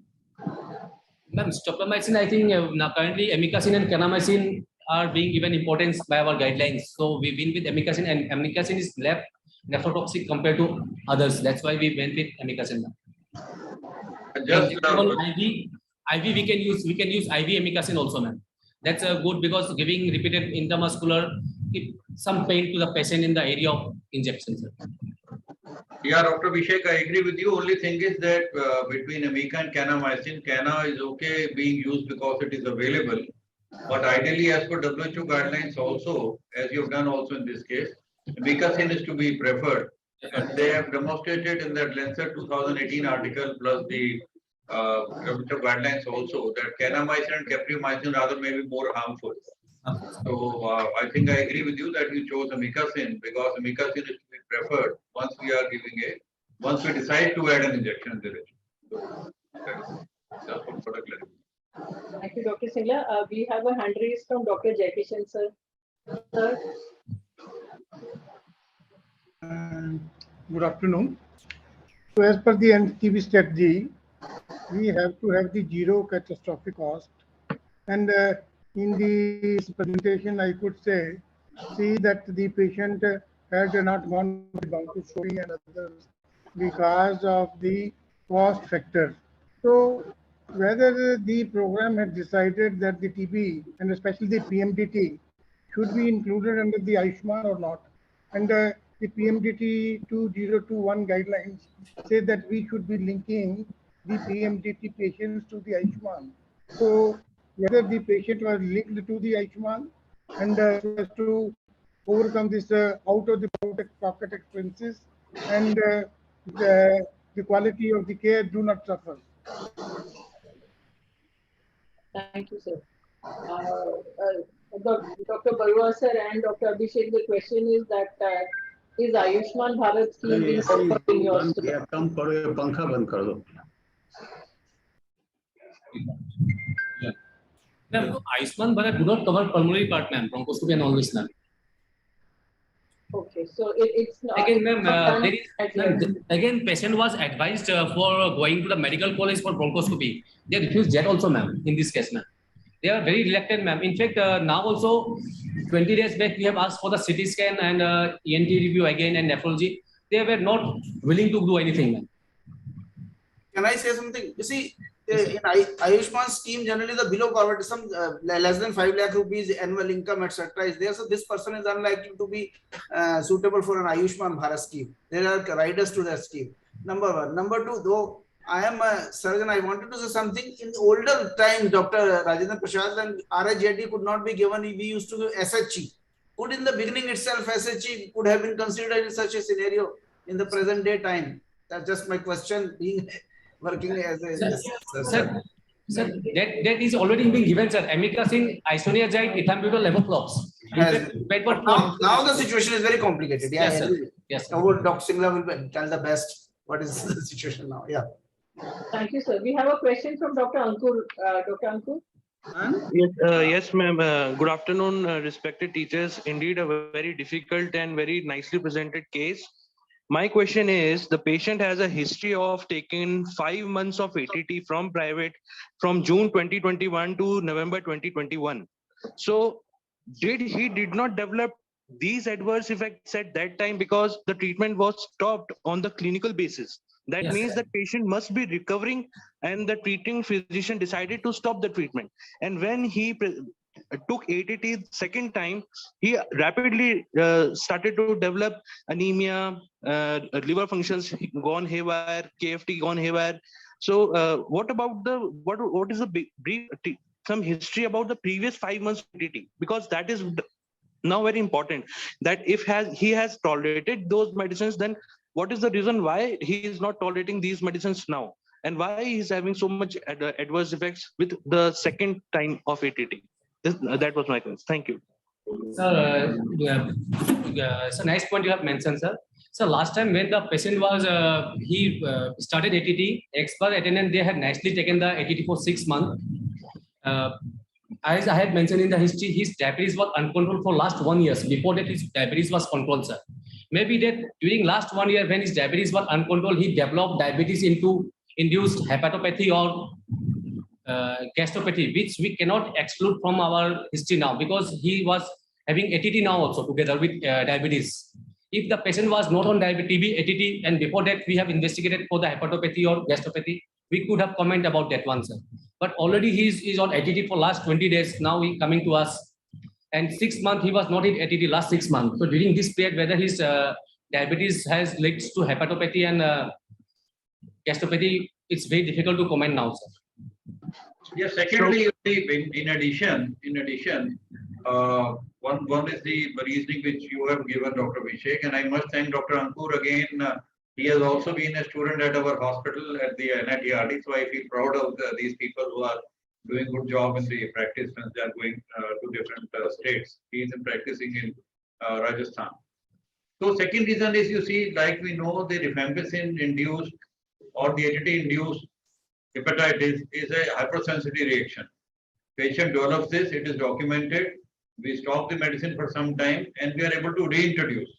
Ma'am, streptomycin, I think currently amikacin and kanamycin are being given importance by our guidelines. So we win with amikacin, and amikacin is less nephrotoxic compared to others. That's why we went with amikacin. Just IV we can use IV amikacin also, ma'am. That's good because giving repeated intramuscular some pain to the patient in the area of injection, sir. Yeah, Dr. Abhishek, I agree with you. Only thing is that between Amica and Kanamycin, Kana is okay being used because it is available. But ideally, as per WHO guidelines also, as you have done also in this case, Amikacin is to be preferred. And they have demonstrated in that Lancet 2018 article plus the WHO guidelines also that Kanamycin and Capreomycin rather may be more harmful. So I think I agree with you that you chose amikacin because amikacin is to be preferred once we decide to add an injection in the regimen. So that's for the clarity. Thank you, Dr. Singla. We have a hand raised from Dr. Jaikishan, sir. Sir. Good afternoon. So as per the NTB strategy, we have to have the zero catastrophic cost. And in this presentation, I could see that the patient had not gone to bronchoscopy and others because of the cost factor. So whether the program had decided that the TB and especially the PMDT should be included under the Ayushman or not. And the PMDT 2021 guidelines say that we should be linking the PMDT patients to the Ayushman. So whether the patient was linked to the Ayushman and so as to overcome this out of the pocket expenses and the quality of the care do not suffer. Thank you, sir. Dr. Barua sir and Dr. Abhishek, the question is that is Ayushman Bharat scheme being offered in your state? Ma'am, Ayushman Bharat do not cover pulmonary part, ma'am, bronchoscopy and all this, ma'am. Okay, so it's not. Again, ma'am, again, patient was advised for going to the medical college for bronchoscopy. They refused that also, ma'am, in this case, ma'am. They are very reluctant, ma'am. In fact, now also, 20 days back, we have asked for the CT scan and ENT review again and nephrology. They were not willing to do anything, ma'am. Can I say something? You see, in Ayushman scheme, generally the below poverty, some less than 5 lakh rupees annual income, etc. is there. So this person is unlikely to be suitable for an Ayushman Bharat scheme. There are riders to that scheme. Number one. Number two, though I am a surgeon, I wanted to say something. In the older times, Dr. Rajendra Prasad and RIJD could not be given. We used to give SHE. Could in the beginning itself, SHE could have been considered in such a scenario in the present day time? That's just my question. Being working as a sir, that is already being given, sir. Amikacin, isoniazide, ethambutol, levoflox. Now the situation is very complicated. Yeah, yes, sir. Yes, sir. Our Dr. Singla will tell the best what is the situation now. Yeah. Thank you, sir. We have a question from Dr. Ankur. Dr. Ankur? Yes, ma'am. Good afternoon, respected teachers. Indeed, a very difficult and very nicely presented case. My question is, the patient has a history of taking 5 months of ATT from private from June 2021 to November 2021. So he did not develop these adverse effects at that time because the treatment was stopped on the clinical basis. That Yes, means sir. the patient must be recovering and the treating physician decided to stop the treatment. And when he took ATT second time, he rapidly started to develop anemia, liver functions gone haywire, KFT gone haywire. So what about what is the brief some history about the previous 5 months ATT? Because that is now very important, that if he has tolerated those medicines, then what is the reason why he is not tolerating these medicines now, and why he is having so much adverse effects with the second time of ATT? That was my question. Thank you. Sir, it's a nice point you have mentioned, sir. So last time when the patient was, he started ATT, expert attendant, they had nicely taken the ATT for 6 months. As I had mentioned in the history, his diabetes was uncontrolled for last 1 year. Before that, his diabetes was controlled, sir. Maybe that during last 1 year, when his diabetes was uncontrolled, he developed diabetes into induced hepatopathy or gastropathy, which we cannot exclude from our history now because he was having ATT now also together with diabetes. If the patient was not on TB, ATT, and before that we have investigated for the hepatopathy or gastropathy, we could have comment about that one, sir. But already he is on ATT for last 20 days. Now he coming to us. And 6 months, he was not in ATT last 6 months. So during this period, whether his diabetes has links to hepatopathy and gastropathy, it's very difficult to comment now, sir. Yes, secondly, in addition, one is the reasoning which you have given, Dr. Abhishek, and I must thank Dr. Ankur again. He has also been a student at our hospital at the NITRD, so I feel proud of these people who are doing good job in the practice when they are going to different states. He is practicing in Rajasthan. So second reason is, you see, like we know, the rifampicin induced or the ATT induced hepatitis is a hypersensitivity reaction. Patient develops this, it is documented. We stop the medicine for some time and we are able to reintroduce.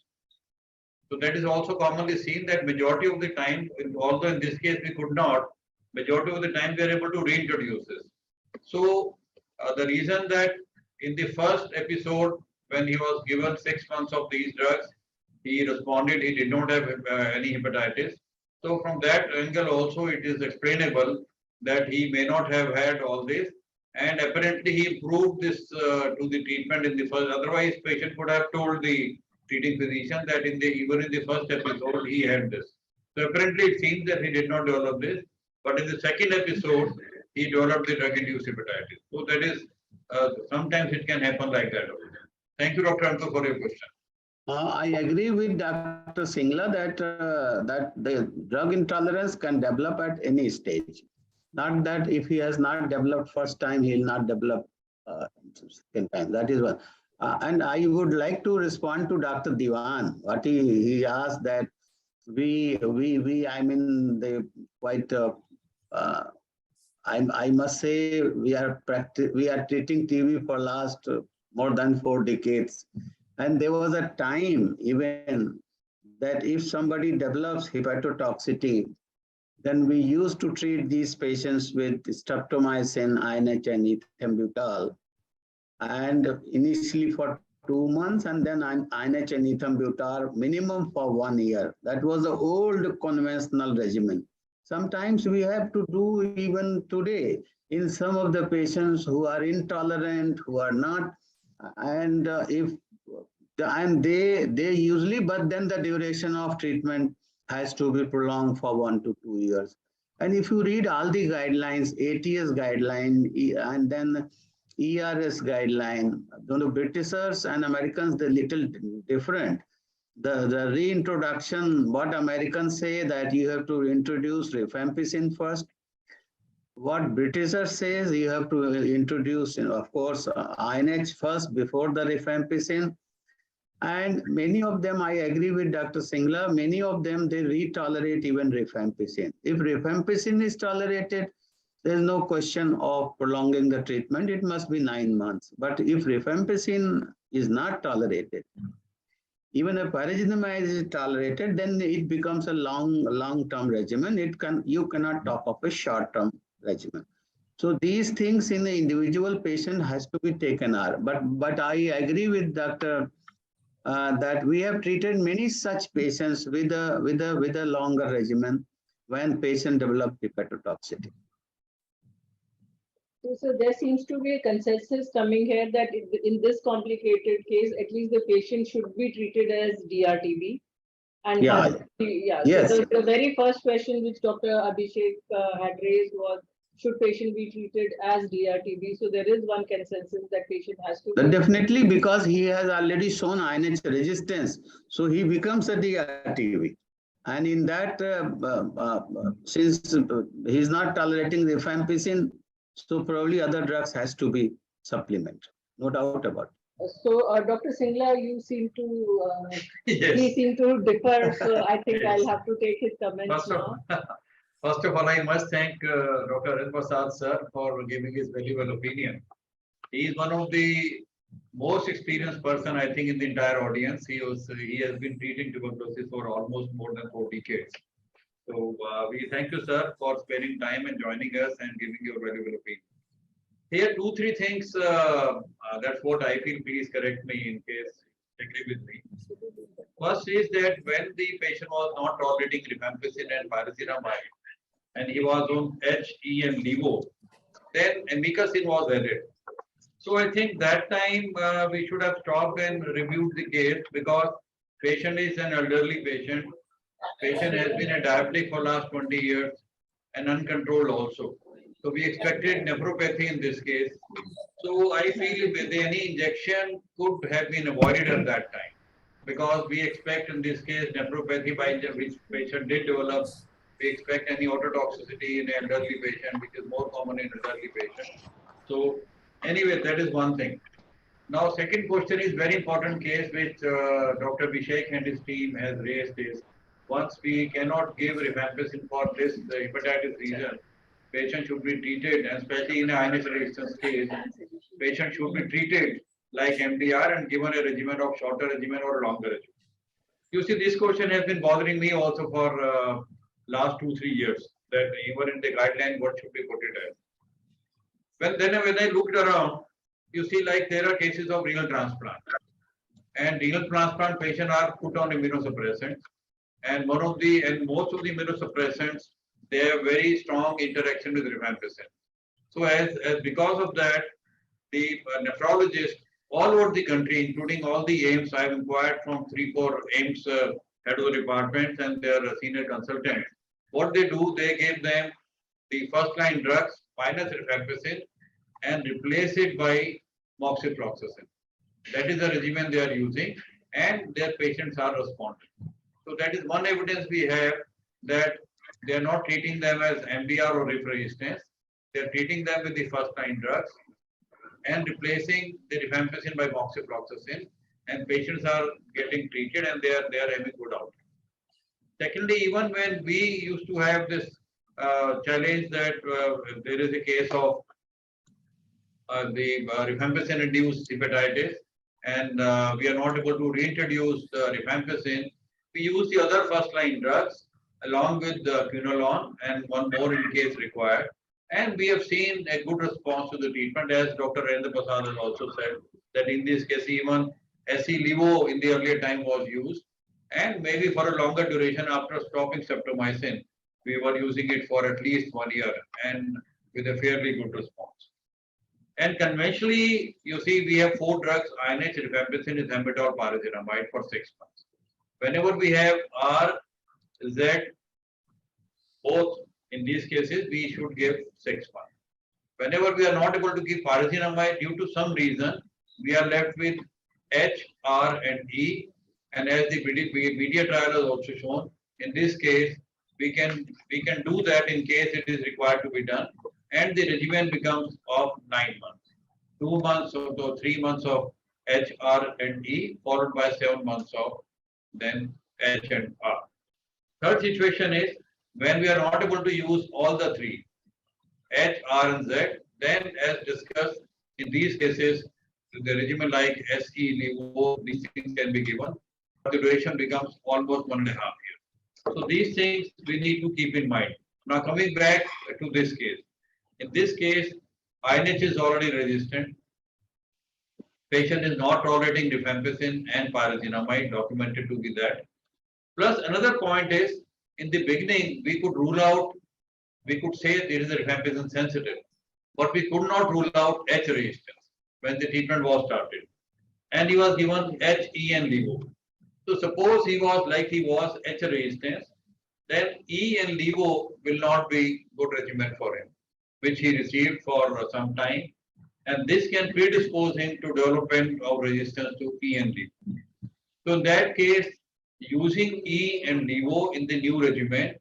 So that is also commonly seen that majority of the time, although in this case we could not, majority of the time we are able to reintroduce this. So the reason that in the first episode, when he was given 6 months of these drugs, he responded, he did not have any hepatitis. So from that angle also it is explainable that he may not have had all this, and apparently he improved this to the treatment in the first. Otherwise, patient could have told the treating physician that even in the first episode he had this. So apparently it seems that he did not develop this, but in the second episode he developed the drug-induced hepatitis. So that is sometimes it can happen like that. Thank you, Dr. Anto, for your question. I agree with Dr. Singla that that the drug intolerance can develop at any stage. Not that if he has not developed first time, he will not develop second time. That is one. And I would like to respond to Dr. Diwan. What he asked that I mean, they quite. I must say we are treating TB for last more than 4 decades. And there was a time even that if somebody develops hepatotoxicity, then we used to treat these patients with streptomycin, INH, and ethambutol. And initially for 2 months, and then INH and ethambutol minimum for 1 year. That was the old conventional regimen. Sometimes we have to do even today in some of the patients who are intolerant, who are not, and they usually, but then the duration of treatment has to be prolonged for 1 to 2 years. And if you read all the guidelines, ATS guideline, and then ERS guideline, the Britishers and Americans, they're little different. The reintroduction, what Americans say that you have to introduce rifampicin first. What Britishers says, you have to introduce, of course, INH first before the rifampicin. And many of them, I agree with Dr. Singla, many of them, they re-tolerate even rifampicin. If rifampicin is tolerated, there is no question of prolonging the treatment. It must be 9 months. But if rifampicin is not tolerated, even if pyrazinamide is tolerated, then it becomes a long-term regimen. You cannot talk of a short-term regimen. So these things in the individual patient has to be taken out. But I agree with Dr. That we have treated many such patients with a longer regimen when patient develop hepatotoxicity. So there seems to be a consensus coming here that in this complicated case, at least the patient should be treated as DRTB. And Yes. So the very first question which Dr. Abhishek had raised was, should patient be treated as DRTB? So there is one consensus that patient has to. Definitely, because he has already shown INH resistance, so he becomes a DRTB. And in that, since he is not tolerating rifampicin, so probably other drugs has to be supplemented. No doubt about it. So, Dr. Singla, you seem to Yes. he seem to differ. So I think I'll have to take his comments now. First of all, I must thank Dr. Arun Prasad sir for giving his valuable opinion. He is one of the most experienced person, I think, in the entire audience. He has been treating tuberculosis for almost more than 4 decades. So we thank you, sir, for spending time and joining us and giving your valuable opinion. Here, 2-3 things. That's what I feel. Please correct me in case you agree with me. First is that when the patient was not tolerating rifampicin and pyrazinamide, and he was on H, E, and Levo, then amikacin was added. So I think that time we should have stopped and reviewed the case, because patient is an elderly patient. Patient has been a diabetic for last 20 years and uncontrolled also. So we expected nephropathy in this case. So I feel with any injection could have been avoided at that time, because we expect in this case nephropathy by which patient did develop. We expect any ototoxicity in an elderly patient, which is more common in elderly patient. So anyway, that is one thing. Now, second question is very important case which Dr. Abhishek and his team has raised is, once we cannot give rifampicin for this hepatitis reason, patient should be treated, and especially in a INH resistance case, patient should be treated like MDR and given a regimen of shorter regimen or a longer regimen. You see, this question has been bothering me also for last 2-3 years, that even in the guideline, what should we put it as? When I looked around, you see, like there are cases of renal transplant, and renal transplant patients are put on immunosuppressants, and most of the immunosuppressants, they have very strong interaction with rifampicin. So as because of that, the nephrologist all over the country, including all the AIMS, I have inquired from 3-4 AIMS head of the departments and their senior consultants. What they do, they give them the first line drugs minus rifampicin and replace it by moxifloxacin. That is the regimen they are using, and their patients are responding. So that is one evidence we have that they are not treating them as MDR or RIFA resistance. They are treating them with the first line drugs and replacing the rifampicin by moxifloxacin, and patients are getting treated and they are having good outcome. Secondly, even when we used to have this challenge that there is a case of the rifampicin-induced hepatitis, and we are not able to reintroduce the rifampicin, we use the other first-line drugs along with the quinolone and one more in case required. And we have seen a good response to the treatment, as Dr. Rendra Prasad has also said, that in this case, even SC-Levo in the earlier time was used, and maybe for a longer duration after stopping streptomycin, we were using it for at least 1 year and with a fairly good response. And conventionally, you see, we have 4 drugs: INH, rifampicin, ethambutol, pyrazinamide for 6 months. Whenever we have R, Z, both in these cases, we should give 6 months. Whenever we are not able to give pyrazinamide due to some reason, we are left with H, R, and E. And as the media trial has also shown, in this case, we can do that in case it is required to be done, and the regimen becomes of 9 months, 2 months or 3 months of H, R, and E, followed by 7 months of then H and R. Third situation is when we are not able to use all the 3, H, R, and Z, then as discussed, in these cases, the regimen like SE, LEVO, these things can be given. The duration becomes almost 1.5 years. So these things we need to keep in mind. Now coming back to this case. In this case, INH is already resistant. Patient is not tolerating rifampicin and pyrazinamide, documented to be that. Plus another point is, in the beginning, we could rule out, we could say there is a rifampicin sensitive, but we could not rule out H resistance when the treatment was started. And he was given H, E, and LEVO. So suppose he was H resistance, then E and LEVO will not be good regimen for him, which he received for some time. And this can predispose him to development of resistance to E and LEVO. So in that case, using E and LEVO in the new regimen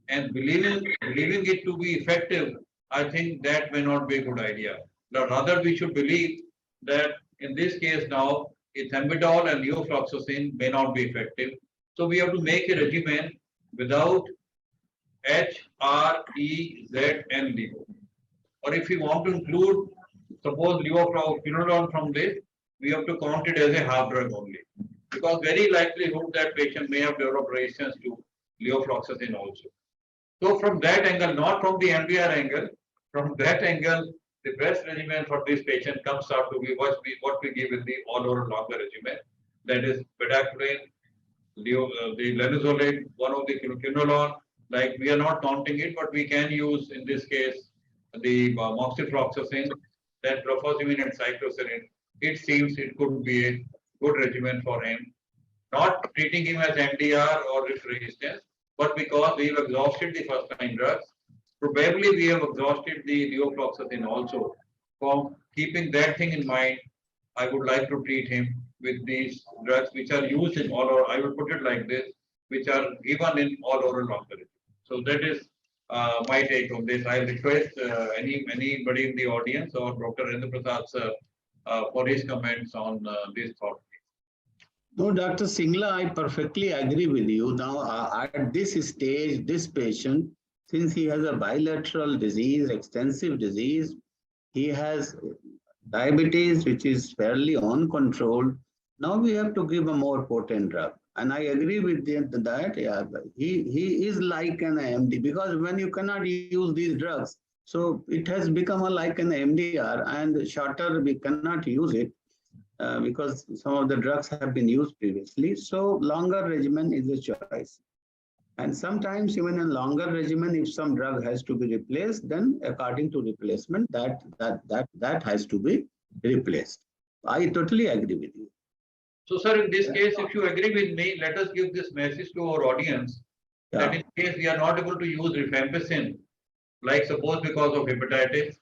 and believing it to be effective, I think that may not be a good idea. But rather, we should believe that in this case now, ethambutol and levofloxacin may not be effective. So we have to make a regimen without H, R, E, Z, and LEVO. Or if we want to include, suppose levofloxacin from this, we have to count it as a half drug only, because very likelihood that patient may have developed resistance to levofloxacin also. So from that angle, not from the MDR angle, from that angle, the best regimen for this patient comes out to be what we give in the all-oral longer regimen. That is bedaquiline, the linezolid, one of the quinolone. Like we are not counting it, but we can use in this case the moxifloxacin, then clofazimine and cycloserine. It seems it could be a good regimen for him. Not treating him as MDR or RIF resistance, but because we have exhausted the first line drugs, probably we have exhausted the levofloxacin also. From keeping that thing in mind, I would like to treat him with these drugs which are used in all oral, I will put it like this, which are given in all oral longer. So that is my take on this. I request anybody in the audience or Dr. Rendra Prasad for his comments on this thought. No, Dr. Singla, I perfectly agree with you. Now, at this stage, this patient, since he has a bilateral disease, extensive disease, he has diabetes, which is fairly uncontrolled, Now we have to give a more potent drug. And I agree with that. Yeah, he is like an MD, because when you cannot use these drugs, so it has become like an MDR, and shorter we cannot use it because some of the drugs have been used previously. So longer regimen is a choice. And sometimes even in longer regimen, if some drug has to be replaced, then according to replacement, that has to be replaced. I totally agree with you. So, sir, in this case, if you agree with me, let us give this message to our audience that in case we are not able to use rifampicin, like suppose because of hepatitis,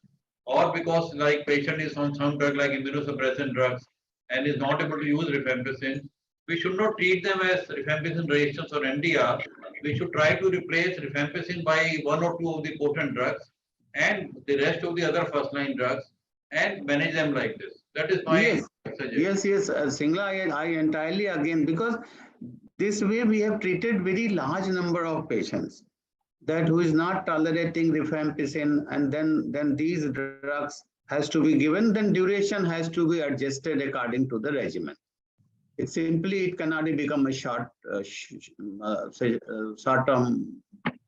or because like patient is on some drug like immunosuppressant drugs and is not able to use rifampicin, we should not treat them as rifampicin resistance or MDR. We should try to replace rifampicin by one or two of the potent drugs and the rest of the other first line drugs and manage them like this. That is my suggestion. Yes, Singla, I entirely again, because this way we have treated very large number of patients that who is not tolerating rifampicin, and then these drugs has to be given, then duration has to be adjusted according to the regimen. It simply, it cannot become a short term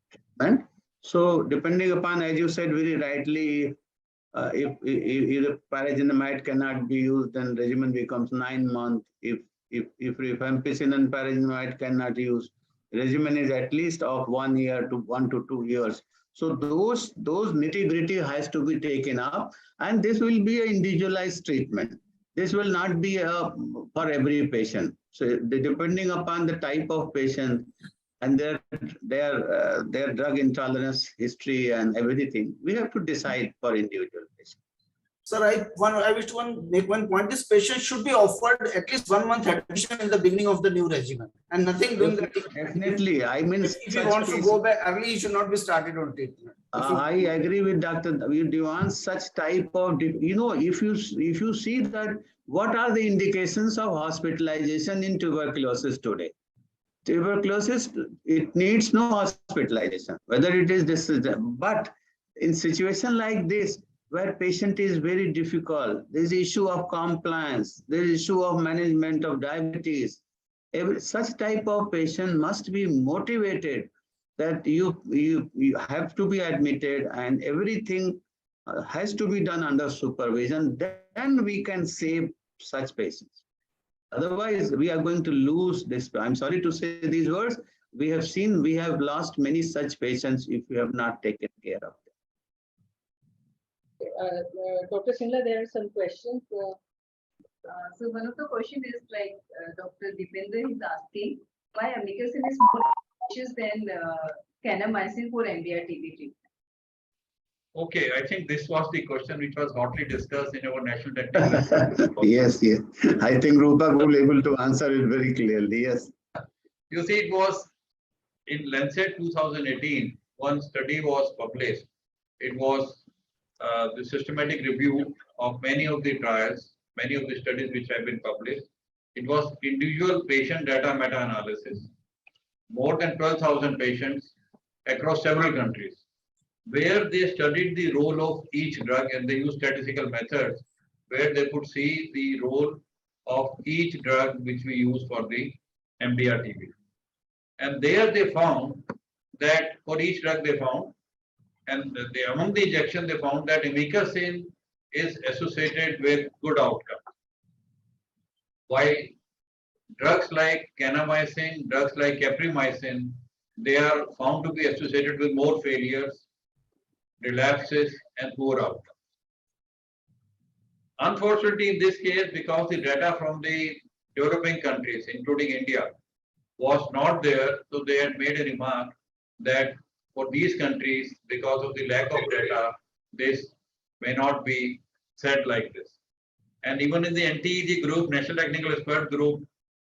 treatment. So depending upon, as you said very rightly, if paragenamide cannot be used, then regimen becomes 9 months. If rifampicin and paragenamide cannot use, regimen is at least of 1 year to 1 to 2 years. So those nitty-gritty has to be taken up, and this will be an individualized treatment. This will not be for every patient. So depending upon the type of patient and their drug intolerance history and everything, we have to decide for individual patients. Sir, I wish to make one point. This patient should be offered at least 1 month admission in the beginning of the new regimen, and nothing doing that. Definitely, I mean, if he wants to go back early, he should not be started on treatment. I agree with Dr. Diwan. Such type of, if you see that, what are the indications of hospitalization in tuberculosis today? Tuberculosis, it needs no hospitalization, whether it is this, but in situation like this, where patient is very difficult, there is issue of compliance, there is issue of management of diabetes. Such type of patient must be motivated that you have to be admitted, and everything has to be done under supervision. Then we can save such patients. Otherwise, we are going to lose this. I'm sorry to say these words. We have lost many such patients if we have not taken care of them. Dr. Singla, there are some questions. So one of the question is like Dr. Dipender is asking why amikacin is more efficacious than kanamycin for MDR-TB treatment. Okay, I think this was the question which was hotly discussed in our national dental. Yes. I think Rupa will be able to answer it very clearly. Yes. You see, it was in Lancet 2018, one study was published. It was the systematic review of many of the trials, many of the studies which have been published. It was individual patient data meta-analysis. More than 12,000 patients across several countries, where they studied the role of each drug, and they used statistical methods where they could see the role of each drug which we use for the MDR-TB. And there they found that for each drug they found, and among the injection they found that amikacin is associated with good outcome. While drugs like kanamycin, drugs like caprimycin, they are found to be associated with more failures, relapses, and poor outcomes. Unfortunately, in this case, because the data from the developing countries, including India, was not there, so they had made a remark that for these countries, because of the lack of data, this may not be said like this. And even in the NTEG group, National Technical Expert Group,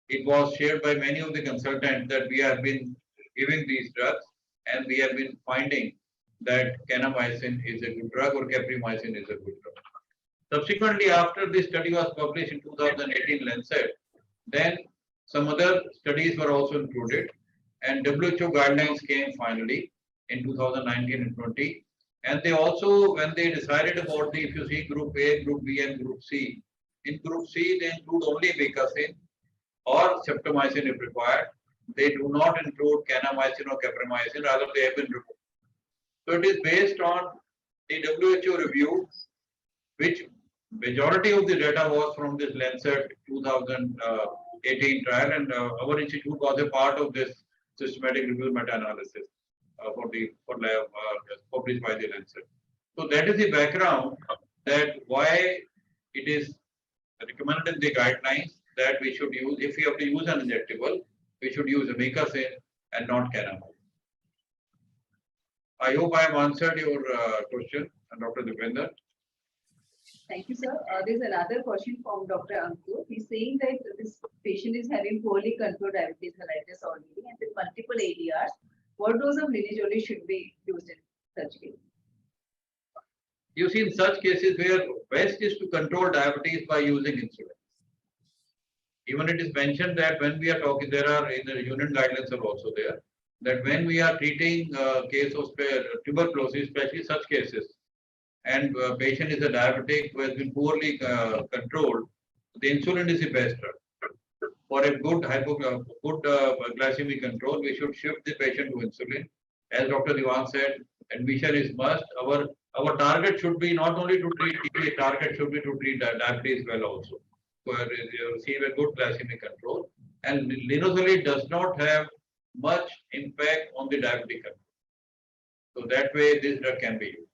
it was shared by many of the consultants that we have been giving these drugs, and we have been finding that kanamycin is a good drug or caprimycin is a good drug. Subsequently, after this study was published in 2018 Lancet, then some other studies were also included, and WHO guidelines came finally in 2019 and 20. And they also, when they decided about the, if you see group A, group B, and group C, in group C, they include only amikacin, or Sep'22 if required. They do not include kanamycin or capreamycin, rather they have been removed. So it is based on the WHO review, which majority of the data was from this Lancet 2018 trial, and our institute was a part of this systematic review meta-analysis published by the Lancet. So that is the background that why it is recommended in the guidelines that we should use, if we have to use an injectable, we should use amikacin and not kanamycin. I hope I have answered your question, Dr. Dipender. Thank you, sir. There's another question from Dr. Ankur. He's saying that this patient is having poorly controlled diabetes mellitus already and with multiple ADRs. What dose of linezolid should be used in such case? You see, in such cases where best is to control diabetes by using insulin. Even it is mentioned that when we are talking, there are in the union guidelines are also there, that when we are treating case of tuberculosis, especially such cases, and patient is a diabetic who has been poorly controlled, the insulin is the best drug. For a good glycemic control, we should shift the patient to insulin. As Dr. Diwan said, admission is must. Our target should be not only to treat TB, target should be to treat diabetes well also, where you receive a good glycemic control. And linezolid does not have much impact on the diabetic control. So that way this drug can be used.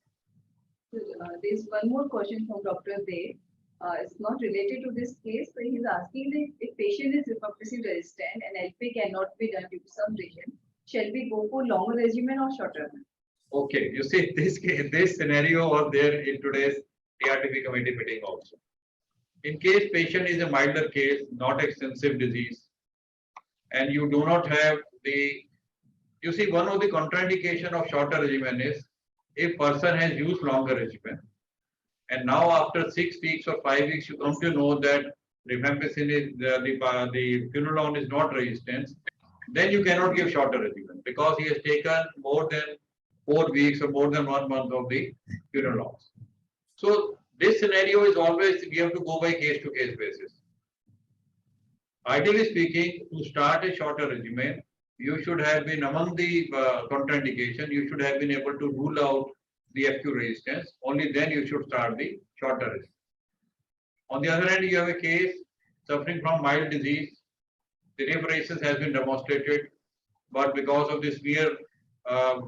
There's one more question from Dr. Dev. It's not related to this case, but he's asking that if patient is rifampicin resistant and LP cannot be done due to some reason, shall we go for longer regimen or shorter? Okay, you see this scenario was there in today's ARTP committee meeting also. In case patient is a milder case, not extensive disease, and you do not have the, you see one of the contraindication of shorter regimen is if person has used longer regimen, and now after 6 weeks or 5 weeks you come to know that rifampicin is the quinolone is not resistant, then you cannot give shorter regimen because he has taken more than 4 weeks or more than 1 month of the quinolones. So this scenario is always we have to go by case to case basis. Ideally speaking, to start a shorter regimen, you should have been among the contraindication, you should have been able to rule out the FQ resistance. Only then you should start the shorter regimen. On the other hand, you have a case suffering from mild disease. The resistance has been demonstrated, but because of this smear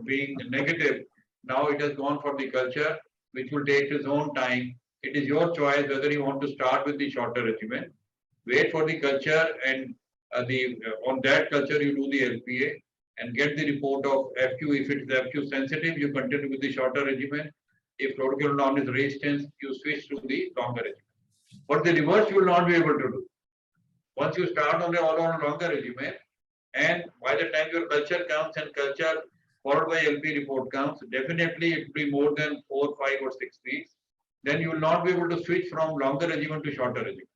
being negative, now it has gone for the culture, which will take its own time. It is your choice whether you want to start with the shorter regimen, wait for the culture, and on that culture you do the LPA and get the report of FQ. If it is FQ sensitive, you continue with the shorter regimen. If fluoroquinolone is resistant, you switch to the longer regimen. But the reverse you will not be able to do. Once you start on a longer regimen, and by the time your culture comes and culture followed by LP report comes, definitely it will be more than 4, 5 or 6 weeks. Then you will not be able to switch from longer regimen to shorter regimen.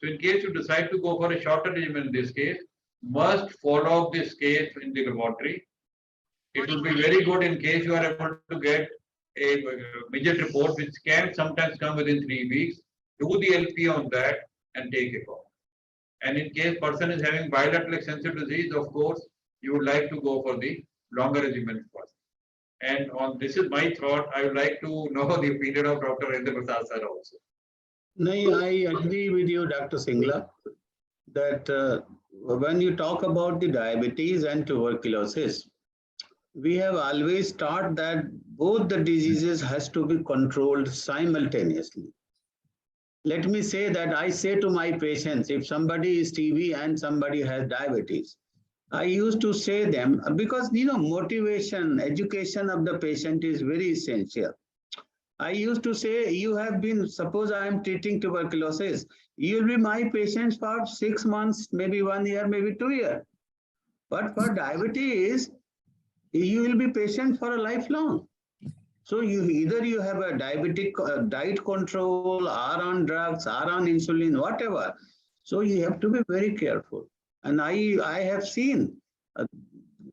So in case you decide to go for a shorter regimen in this case, must follow up this case in the laboratory. It will be very good in case you are able to get a midget report, which can sometimes come within 3 weeks. Do the LP on that and take a call. And in case person is having bilateral extensive disease, of course, you would like to go for the longer regimen first. And on this is my thought. I would like to know the opinion of Dr. Rendra Prasad sir also. No, I agree with you, Dr. Singla, that when you talk about the diabetes and tuberculosis, we have always taught that both the diseases has to be controlled simultaneously. Let me say that I say to my patients, if somebody is TB and somebody has diabetes, I used to say them, because motivation, education of the patient is very essential. I used to say, you have been, suppose I am treating tuberculosis, you will be my patients for 6 months, maybe 1 year, maybe 2 years. But for diabetes, you will be patient for a lifelong. So either you have a diabetic diet control, or on drugs, or on insulin, whatever. So you have to be very careful. And I have seen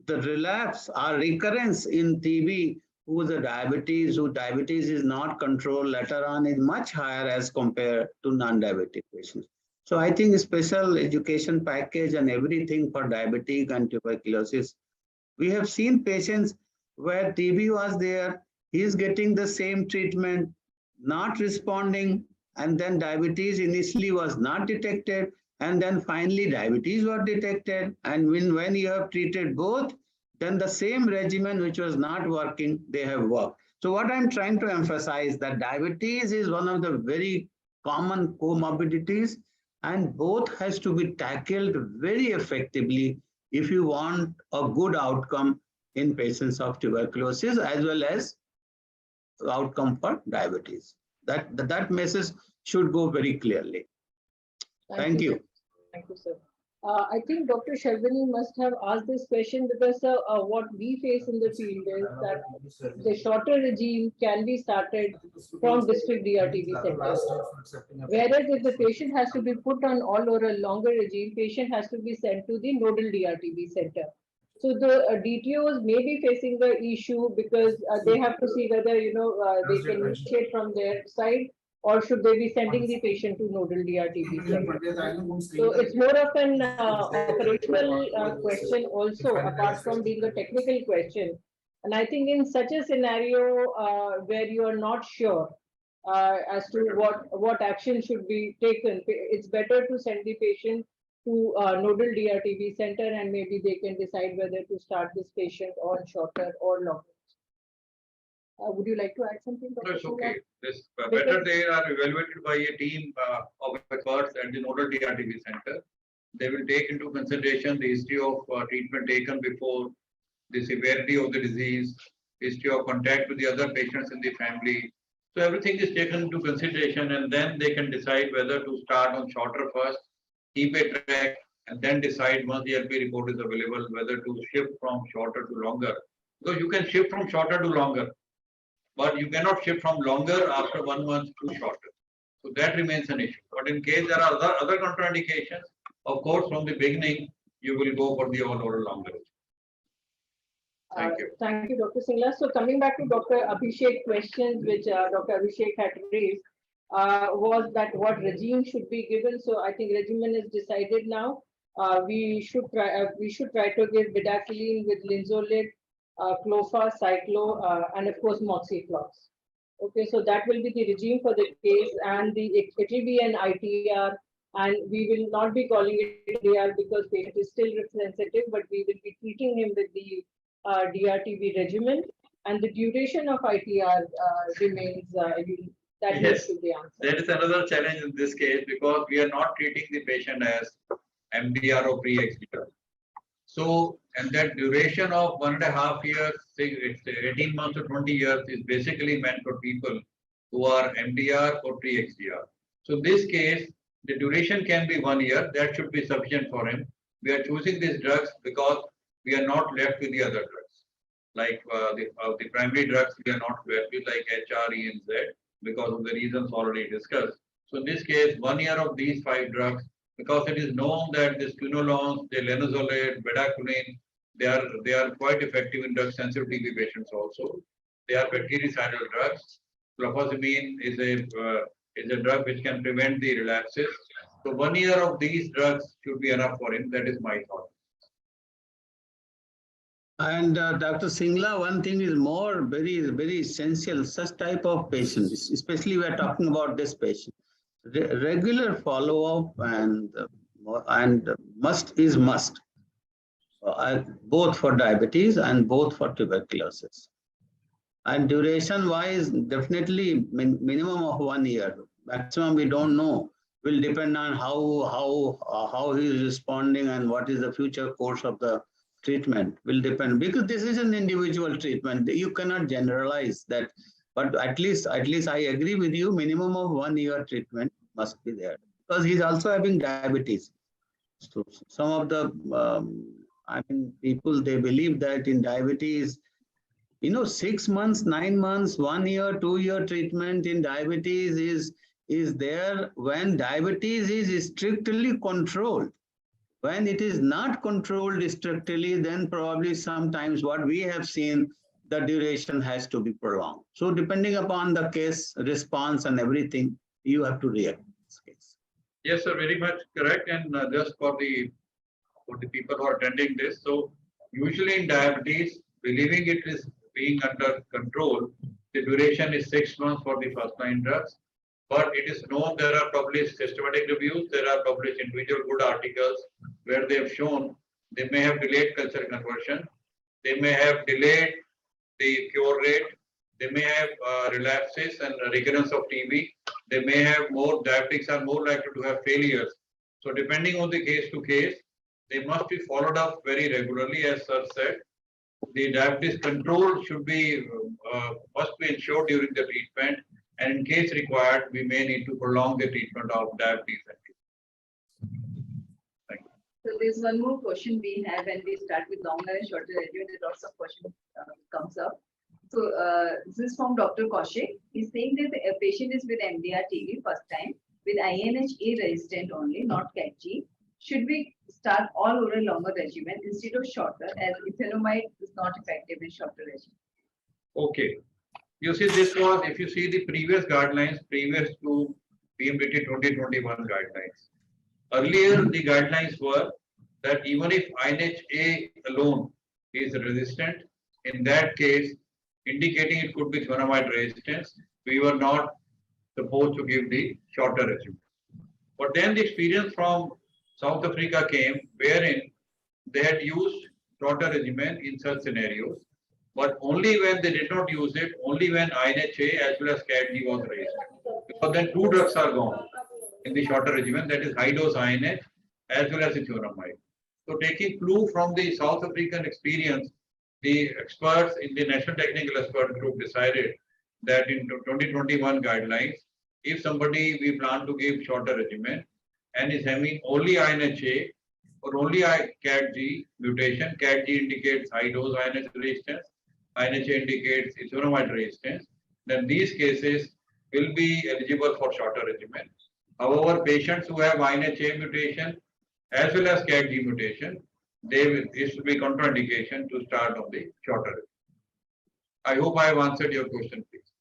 the relapse or recurrence in TB whose diabetes is not controlled later on is much higher as compared to non-diabetic patients. So I think special education package and everything for diabetic and tuberculosis. We have seen patients where TB was there, he is getting the same treatment, not responding, and then diabetes initially was not detected, and then finally diabetes was detected. And when you have treated both, then the same regimen which was not working, they have worked. So what I'm trying to emphasize that diabetes is one of the very common comorbidities, and both has to be tackled very effectively if you want a good outcome in patients of tuberculosis as well as outcome for diabetes. That message should go very clearly. Thank you. Thank you, sir. I think Dr. Shalvini must have asked this question because what we face in the field is that the shorter regime can be started from district DRTB centers. Whereas if the patient has to be put on all or a longer regime, patient has to be sent to the nodal DRTB center. So the DTOs may be facing the issue because they have to see whether they can initiate from their side, or should they be sending the patient to nodal DRTB center. So it's more of an operational question also, apart from being a technical question. And I think in such a scenario where you are not sure as to what action should be taken, it's better to send the patient to nodal DRTB center, and maybe they can decide whether to start this patient on shorter or longer. Would you like to add something? No, it's okay. This better they are evaluated by a team of experts at the nodal DRTB center. They will take into consideration the history of treatment taken before, the severity of the disease, history of contact with the other patients in the family. So everything is taken into consideration, and then they can decide whether to start on shorter first, keep a track, and then decide once the LP report is available whether to shift from shorter to longer. Because you can shift from shorter to longer, but you cannot shift from longer after 1 month to shorter. So that remains an issue. But in case there are other contraindications, of course, from the beginning, you will go for the all or longer. Thank you. Thank you, Dr. Singla. So coming back to Dr. Abhishek questions, which Dr. Abhishek had raised, was that what regime should be given. So I think regimen is decided now. We should try to give bedaquiline with linezolid, clofa, cyclo, and of course moxiflox. Okay, so that will be the regime for the case, and it will be an ITR, and we will not be calling it DR because patient is still sensitive, but we will be treating him with the DRTB regimen, and the duration of ITR remains that yes, should be answered. That is another challenge in this case because we are not treating the patient as MDR or pre-XDR. So, and that duration of 1.5 years, 18 months to 20 years is basically meant for people who are MDR or pre-XDR. So, this case, the duration can be 1 year. That should be sufficient for him. We are choosing these drugs because we are not left with the other drugs. Like the primary drugs, we are not left with like HR, E, and Z because of the reasons already discussed. So, in this case, 1 year of these 5 drugs, because it is known that the quinolones, the linezolid, bedaquiline, they are quite effective in drug-sensitive TB patients also. They are bactericidal drugs. Clofazimine is a drug which can prevent the relapses. So 1 year of these drugs should be enough for him. That is my thought. And Dr. Singla, one thing is more very essential, such type of patients, especially we are talking about this patient. Regular follow-up and must, both for diabetes and both for tuberculosis. And duration-wise, definitely minimum of 1 year. Maximum we don't know. Will depend on how he is responding and what is the future course of the treatment. Will depend because this is an individual treatment. You cannot generalize that. But at least I agree with you, minimum of 1 year treatment must be there because he's also having diabetes. So some of the, people, they believe that in diabetes, 6 months, 9 months, 1 year, 2 year treatment in diabetes is there when diabetes is strictly controlled. When it is not controlled strictly, then probably sometimes what we have seen, the duration has to be prolonged. So depending upon the case, response and everything, you have to react in this case. Yes, sir, very much correct. And just for the people who are attending this, so usually in diabetes, believing it is being under control, the duration is 6 months for the first line drugs. But it is known there are published systematic reviews, there are published individual good articles where they have shown they may have delayed culture conversion, they may have delayed the cure rate, they may have relapses and recurrence of TB, they may have more diabetics are more likely to have failures. So depending on the case to case, they must be followed up very regularly, as sir said. The diabetes control should be must be ensured during the treatment, and in case required, we may need to prolong the treatment of diabetes. Thank you. So there's one more question we have, and we start with longer and shorter regimen. Lots of questions comes up. So this is from Dr. Kaushik. He's saying that a patient is with MDR TB first time with INHA resistant only, not CAG. Should we start all over a longer regimen instead of shorter, as ethanamide is not effective in shorter regimen? Okay. You see, this was, if you see the previous guidelines, previous to PMDT 2021 guidelines. Earlier, the guidelines were that even if INHA alone is resistant, in that case, indicating it could be ethanamide resistance, we were not supposed to give the shorter regimen. But then the experience from South Africa came, wherein they had used shorter regimen in such scenarios, but only when they did not use it, only when INHA as well as CAG was raised. Because then two drugs are gone in the shorter regimen, that is high dose INH as well as ethanamide. So taking clue from the South African experience, the experts in the National Technical Expert Group decided that in 2021 guidelines, if somebody we plan to give shorter regimen and is having only INHA or only CAG mutation, CAG indicates high dose INH resistance, INHA indicates ethanamide resistance, then these cases will be eligible for shorter regimen. However, patients who have INHA mutation as well as CAG mutation, it should be contraindication to start on the shorter regimen. I hope I have answered your question, please.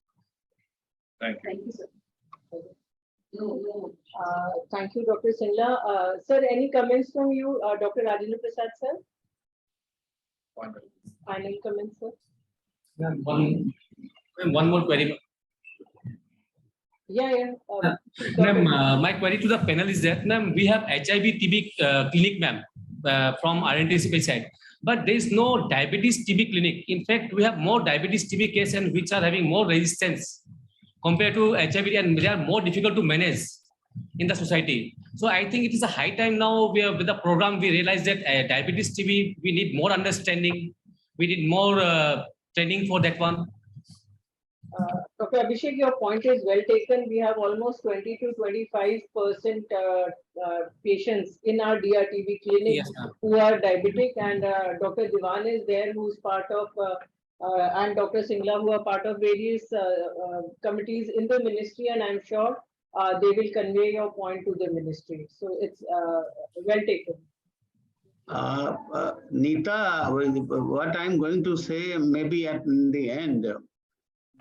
Thank you. Thank you, sir. Thank you, Dr. Singla. Sir, any comments from you, Dr. Rajendra Prasad, sir? Final comments, sir? One more query. Yeah. Ma'am, my query to the panel is that, ma'am, we have HIV TB clinic, ma'am, from RNTCP side, but there is no diabetes TB clinic. In fact, we have more diabetes TB cases and which are having more resistance compared to HIV, and they are more difficult to manage in the society. So I think it is a high time now. With the program, we realize that diabetes TB, we need more understanding. We need more training for that one. Dr. Abhishek, your point is well taken. We have almost 20 to 25% patients in our DRTB clinic, yes, who are diabetic, and Dr. Diwan is there, who's part of, and Dr. Singla, who are part of various committees in the ministry, and I'm sure they will convey your point to the ministry. So it's well taken. Neeta, what I'm going to say maybe at the end,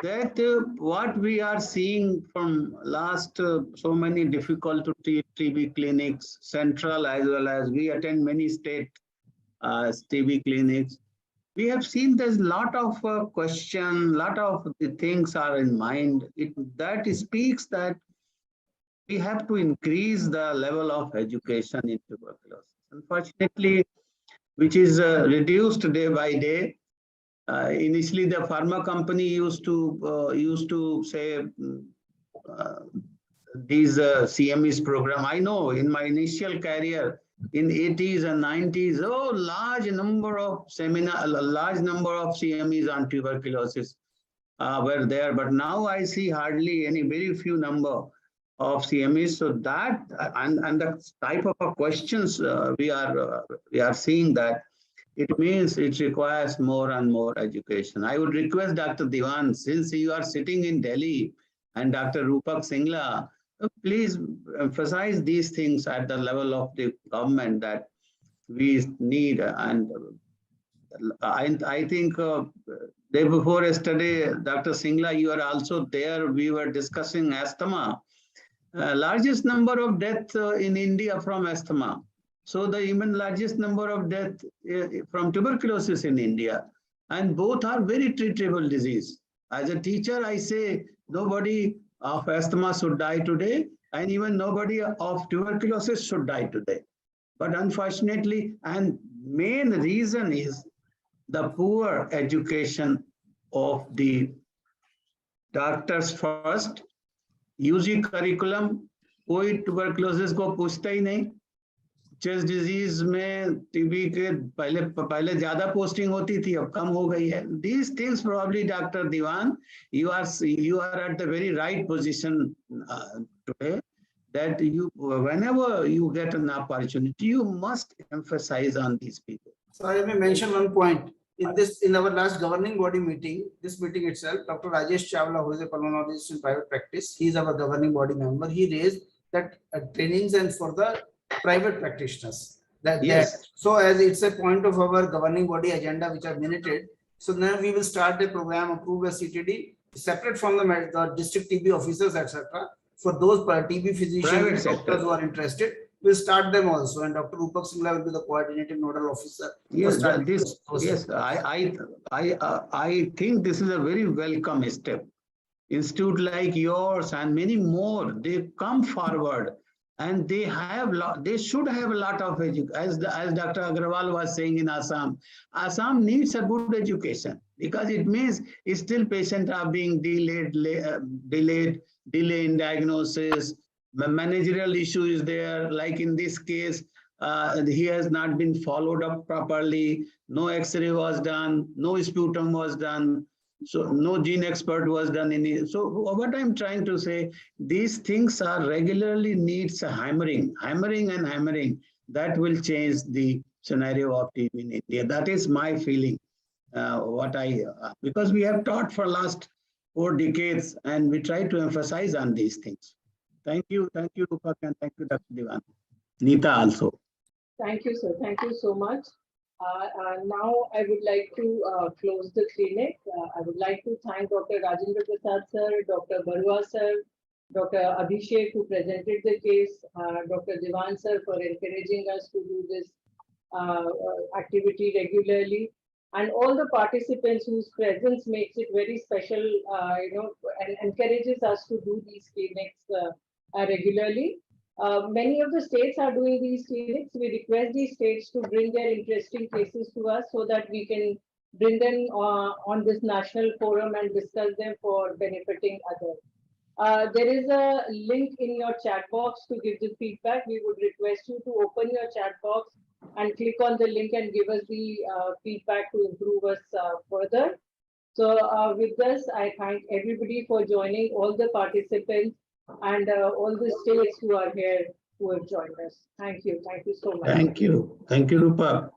that what we are seeing from last so many difficult to treat TB clinics, central as well as we attend many state TB clinics, we have seen there's a lot of question, lot of the things are in mind. That speaks that we have to increase the level of education in tuberculosis. Unfortunately, which is reduced day by day. Initially, the pharma company used to say these CMEs program. I know in my initial career in 80s and 90s, large number of CMEs on tuberculosis were there. But now I see hardly any, very few number of CMEs. So that and the type of questions we are seeing, that it means it requires more and more education. I would request Dr. Diwan, since you are sitting in Delhi, and Dr. Rupak Singla, please emphasize these things at the level of the government that we need. And I think day before yesterday, Dr. Singla, you are also there. We were discussing asthma. largest number of deaths in India from asthma. So the even largest number of deaths from tuberculosis in India. And both are very treatable disease. As a teacher, I say nobody of asthma should die today, and even nobody of tuberculosis should die today. But unfortunately, and main reason is the poor education of the doctors first, UG curriculum, कोई tuberculosis को पूछता ही नहीं. Chest disease में TB के पहले ज्यादा posting होती थी, अब कम हो गई है. These things probably, Dr. Diwan, you are at the very right position today, that you, whenever you get an opportunity, you must emphasize on these people. So I may mention one point. In our last governing body meeting, this meeting itself, Dr. Rajesh Chawla, who is a pulmonologist in private practice, he is our governing body member. He raised that trainings and for the private practitioners. So as it's a point of our governing body agenda which are minuted, so now we will start a program approved by CTD separate from the district TB officers, etc. For those TB physicians, doctors who are interested, we'll start them also. And Dr. Rupak Singla will be the coordinating nodal officer. Yes, I think this is a very welcome step. Institute like yours and many more, they come forward. And they should have a lot of education. As Dr. Agrawal was saying in Assam, Assam needs a good education because it means still patients are being delay in diagnosis. The managerial issue is there. Like in this case, he has not been followed up properly. No X-ray was done. No sputum was done. So no gene expert was done in it. So what I'm trying to say, these things are regularly needs a hammering. That will change the scenario of TB in India. That is my feeling. Because we have taught for last 4 decades and we try to emphasize on these things. Thank you, Rupak, and thank you, Dr. Diwan. Neeta also. Thank you, sir. Thank you so much. Now I would like to close the clinic. I would like to thank Dr. Rajendra Prasad sir, Dr. Barua sir, Dr. Abhishek who presented the case, Dr. Diwan sir for encouraging us to do this activity regularly, and all the participants whose presence makes it very special, and encourages us to do these clinics regularly. Many of the states are doing these clinics. We request these states to bring their interesting cases to us so that we can bring them on this national forum and discuss them for benefiting others. There is a link in your chat box to give the feedback. We would request you to open your chat box and click on the link and give us the feedback to improve us further. So with this, I thank everybody for joining, all the participants, and all the states who are here who have joined us. Thank you. Thank you so much. Thank you. Thank you, Rupa.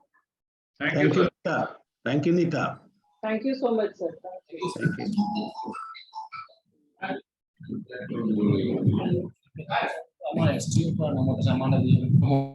Thank you, Neeta. Thank you, Neeta. Thank you so much, sir. Thank you. Thank you.